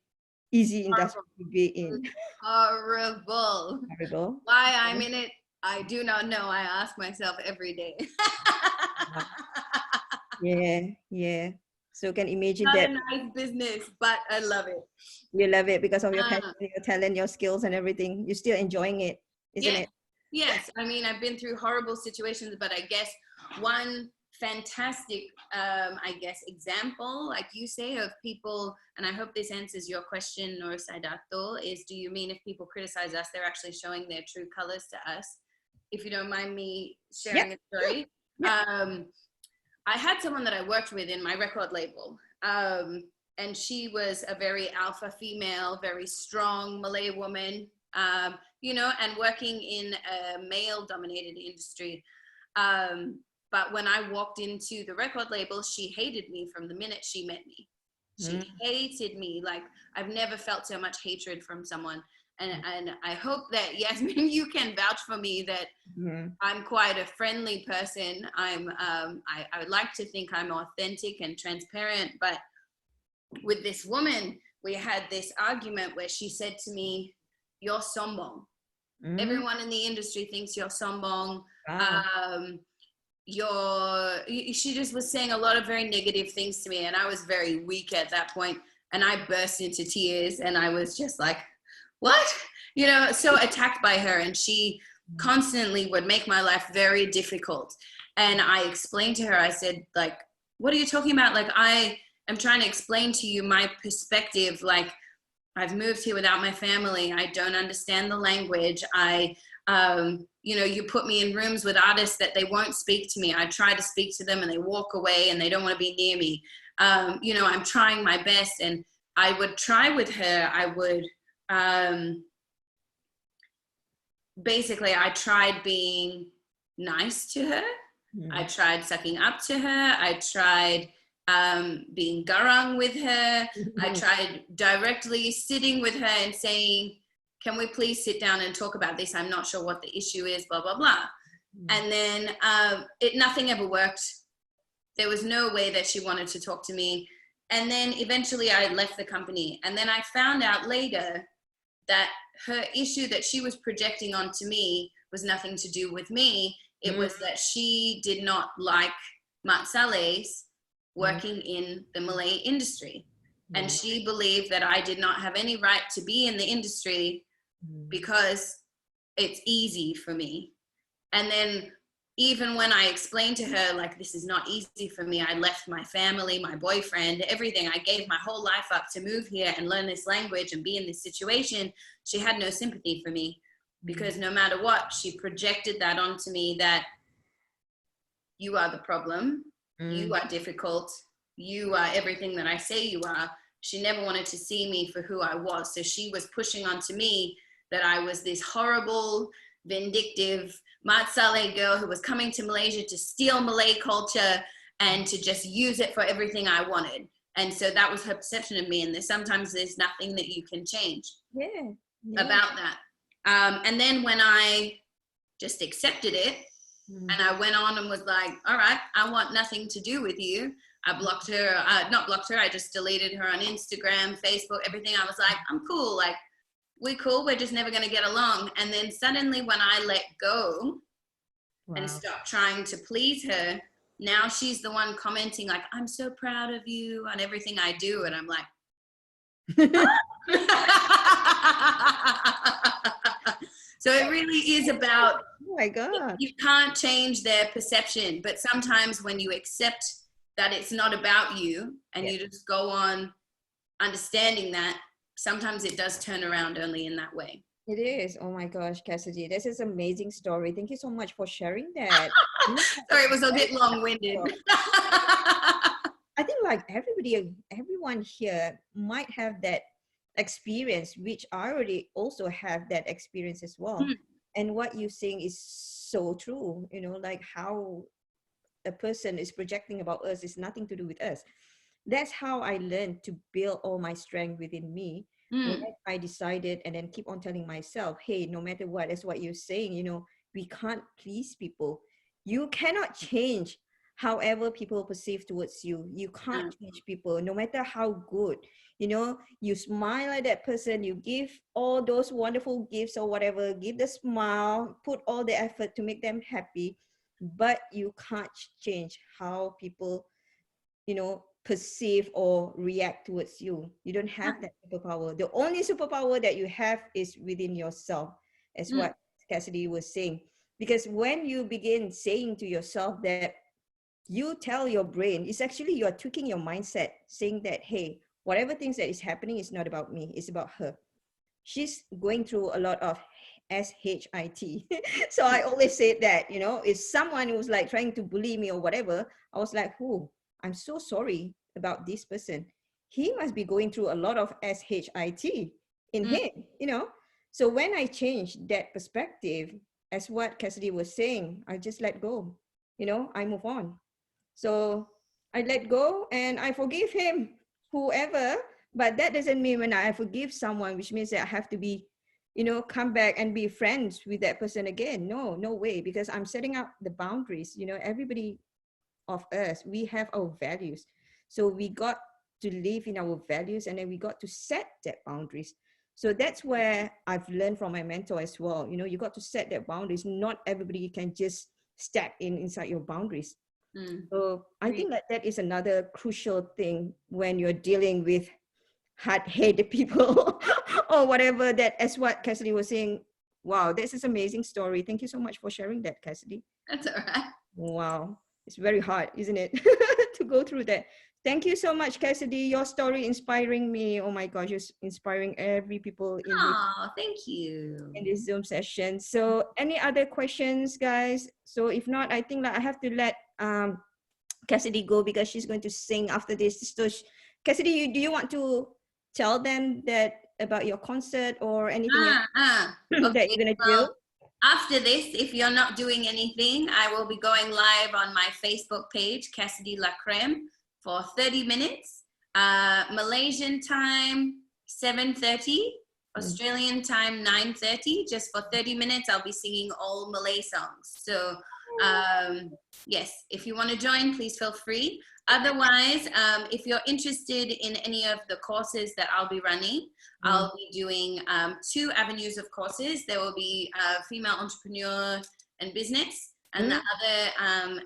easy industry to be in. Horrible. Horrible. Why I'm in it, I do not know. I ask myself every day. Yeah. So can imagine Not that. a nice business, but I love it. You love it because of your passion, your talent, your skills and everything. You're still enjoying it, isn't it? Yes. I mean, I've been through horrible situations, but I guess one fantastic, example, like you say, of people, and I hope this answers your question, Nur Saidatul, is do you mean if people criticize us, they're actually showing their true colors to us? If you don't mind me sharing a story. I had someone that I worked with in my record label, and she was a very alpha female, very strong Malay woman, and working in a male-dominated industry. But when I walked into the record label, she hated me from the minute she met me. She hated me. Like, I've never felt so much hatred from someone. And I hope that, Yasmin, you can vouch for me that I'm quite a friendly person. I would like to think I'm authentic and transparent, but with this woman, we had this argument where she said to me, "You're sombong. Everyone in the industry thinks you're sombong. She just was saying a lot of very negative things to me, and I was very weak at that point, and I burst into tears, and I was just like, what? So attacked by her, and she constantly would make my life very difficult. And I explained to her, I said, like, what are you talking about? Like, I am trying to explain to you my perspective. Like, I've moved here without my family. I don't understand the language. You put me in rooms with artists that they won't speak to me. I try to speak to them and they walk away and they don't want to be near me. I'm trying my best, and I would try with her. I would, basically, I tried being nice to her. I tried sucking up to her. I tried being garang with her. I tried directly sitting with her and saying, can we please sit down and talk about this? I'm not sure what the issue is, blah, blah, blah. And then nothing ever worked. There was no way that she wanted to talk to me. And then eventually I left the company. And then I found out later that her issue that she was projecting onto me was nothing to do with me. It was that she did not like Mat Saleh's working in the Malay industry. And she believed that I did not have any right to be in the industry because it's easy for me. And then even when I explained to her, like, this is not easy for me, I left my family, my boyfriend, everything. I gave my whole life up to move here and learn this language and be in this situation. She had no sympathy for me because no matter what, she projected that onto me, that you are the problem, you are difficult, you are everything that I say you are. She never wanted to see me for who I was. So she was pushing onto me that I was this horrible, vindictive Mat Saleh girl who was coming to Malaysia to steal Malay culture and to just use it for everything I wanted. And so that was her perception of me. And sometimes there's nothing that you can change about that. And then when I just accepted it and I went on and was like, all right, I want nothing to do with you. I blocked her, not blocked her, I just deleted her on Instagram, Facebook, everything. I was like, I'm cool. Like, we're cool, we're just never gonna get along. And then suddenly when I let go and stopped trying to please her, now she's the one commenting like, I'm so proud of you on everything I do. And I'm like, so it really is about, oh my God, you can't change their perception, but sometimes when you accept that it's not about you and you just go on understanding that, sometimes it does turn around only in that way. it is. Oh my gosh, Cassidy, this is an amazing story. Thank you so much for sharing that. Sorry, it was a bit long-winded. I think like everyone here might have that experience, which I already also have that experience as well. And what you're saying is so true, you know, like how a person is projecting about us is nothing to do with us. That's how I learned to build all my strength within me. When I decided and then keep on telling myself, hey, no matter what, that's what you're saying, you know, we can't please people. You cannot change however people perceive towards you. You can't change people, no matter how good. You know, you smile at that person, you give all those wonderful gifts or whatever, give the smile, put all the effort to make them happy, but you can't change how people, you know, perceive or react towards you. You don't have that superpower. The only superpower that you have is within yourself, as what Cassidy was saying. Because when you begin saying to yourself that, you tell your brain, it's actually you're tweaking your mindset, saying that, hey, whatever things that is happening is not about me, it's about her. She's going through a lot of SHIT. So I always say that, you know, if someone who's like trying to bully me or whatever, I was like, oh, I'm so sorry about this person. He must be going through a lot of SHIT in him, you know. So when I changed that perspective, as what Cassidy was saying, I just let go, you know, I move on. So I let go and I forgive him, whoever, but that doesn't mean when I forgive someone, which means that I have to be, you know, come back and be friends with that person again. No way, because I'm setting up the boundaries. You know, everybody of us, we have our values. So we got to live in our values and then we got to set that boundaries. So that's where I've learned from my mentor as well. You know, you got to set that boundaries. Not everybody can just step inside your boundaries. So I think that is another crucial thing when you're dealing with hard-headed people or whatever, that as what Cassidy was saying. Wow, this is an amazing story. Thank you so much for sharing that, Cassidy. That's all right. Wow, it's very hard, isn't it, to go through that. Thank you so much, Cassidy. Your story inspiring me. Oh my gosh, you're inspiring every people Thank you. In this Zoom session. So any other questions, guys? So if not, I think that I have to let Cassidy go because she's going to sing after this. So Cassidy, do you want to tell them that about your concert or anything that you're gonna do? After this, if you're not doing anything, I will be going live on my Facebook page, Cassidy La Creme, for 30 minutes. Malaysian time, 7:30. Australian time, 9:30. Just for 30 minutes, I'll be singing all Malay songs. So yes, if you want to join, please feel free. Otherwise, if you're interested in any of the courses that I'll be running, I'll be doing 2 avenues of courses. There will be female entrepreneur and business, and the other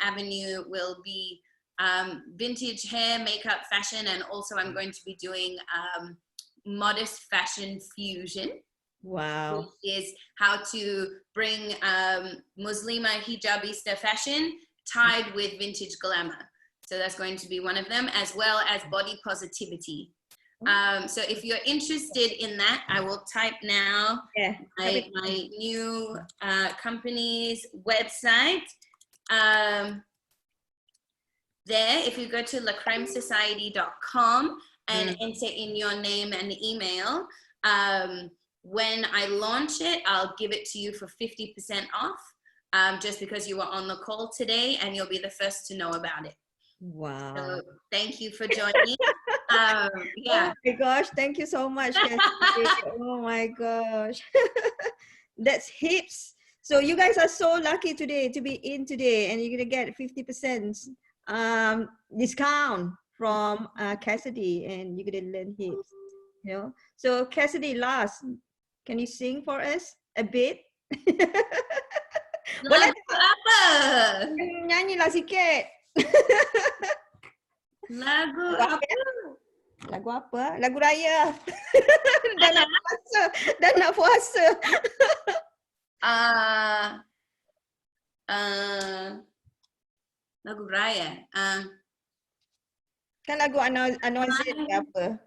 avenue will be vintage hair, makeup, fashion, and also I'm going to be doing modest fashion fusion. Wow. Which is how to bring Muslima hijabista fashion tied with vintage glamour. So that's going to be one of them, as well as body positivity. So if you're interested in that, I will type now my new company's website. There, if you go to lacremesociety.com and enter in your name and email, when I launch it, I'll give it to you for 50% off, just because you were on the call today and you'll be the first to know about it. Wow. So thank you for joining. Yeah. Oh my gosh, thank you so much, Cassidy. Oh my gosh. That's heaps. So you guys are so lucky today to be in today, and you're gonna get 50% discount from Cassidy, and you're gonna learn heaps. You know. So Cassidy, last, can you sing for us a bit? Boleh apa? nyanyilah sikit. Lagu apa? Lagu apa? Lagu raya. Dan nak puasa. Lagu raya. Kan lagu Anwazir ke apa?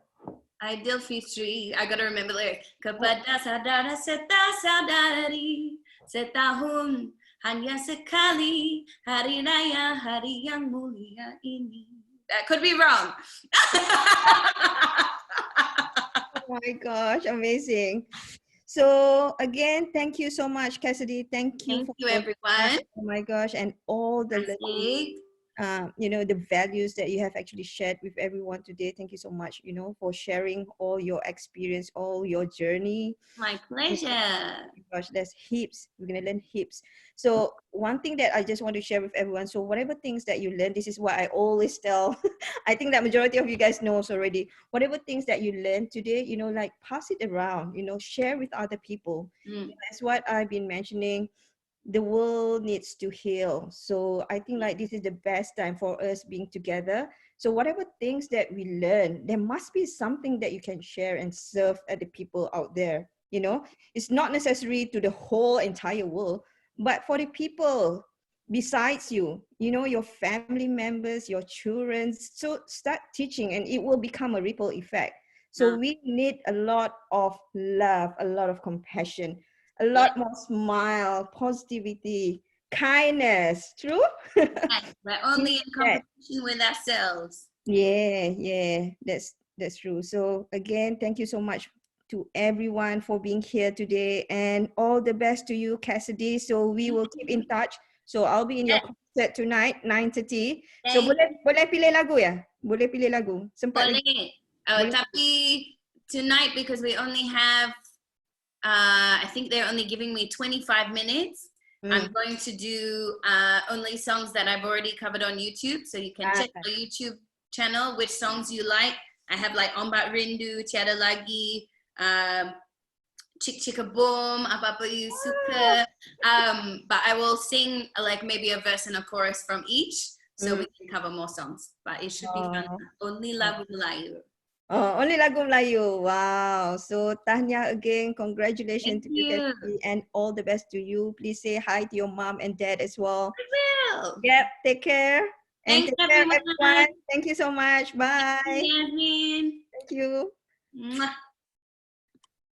Aidilfitri. I gotta remember the lyrics. Kepada saudara serta saudari, setahun hanya sekali hari raya, hari yang mulia ini. That could be wrong. Oh my gosh, amazing. So again, thank you so much, Cassidy. Thank you everyone. Oh my gosh, and all the you know, the values that you have actually shared with everyone today. Thank you so much, you know, for sharing all your experience, all your journey. My pleasure. Oh my gosh, there's heaps. We're gonna learn heaps. So one thing that I just want to share with everyone, so whatever things that you learn, this is what I always tell. I think that majority of you guys knows already. Whatever things that you learned today, you know, like pass it around, you know, share with other people. That's what I've been mentioning. The world needs to heal. So I think like this is the best time for us being together. So whatever things that we learn, there must be something that you can share and serve other people out there. You know, it's not necessary to the whole entire world, but for the people besides you, you know, your family members, your children. So start teaching and it will become a ripple effect. So we need a lot of love, a lot of compassion, a lot more smile, positivity, kindness. True? We're only in competition with ourselves. Yeah, that's true. So again, thank you so much to everyone for being here today, and all the best to you, Cassidy. So we will keep in touch. So I'll be in your concert tonight, 9:30. So boleh pilih lagu ya? Boleh pilih lagu? Sempat boleh. Tapi tonight, because we only have I think they're only giving me 25 minutes. I'm going to do only songs that I've already covered on YouTube. So you can check the YouTube channel, which songs you like. I have like Ombak Rindu, Tiada Lagi, Cik Cika Boom, Apa-Apa You Suka. But I will sing like maybe a verse and a chorus from each. So we can cover more songs. But it should be fun. Only lagu Melayu. Oh, only lagu Melayu. Wow. So tahniah again. Congratulations to you, Cassidy, and all the best to you. Please say hi to your mom and dad as well. I will. Yep. Take care. And Thanks, take care, everyone. Thank you so much. Bye. Yasmin. Thank you. Mwah.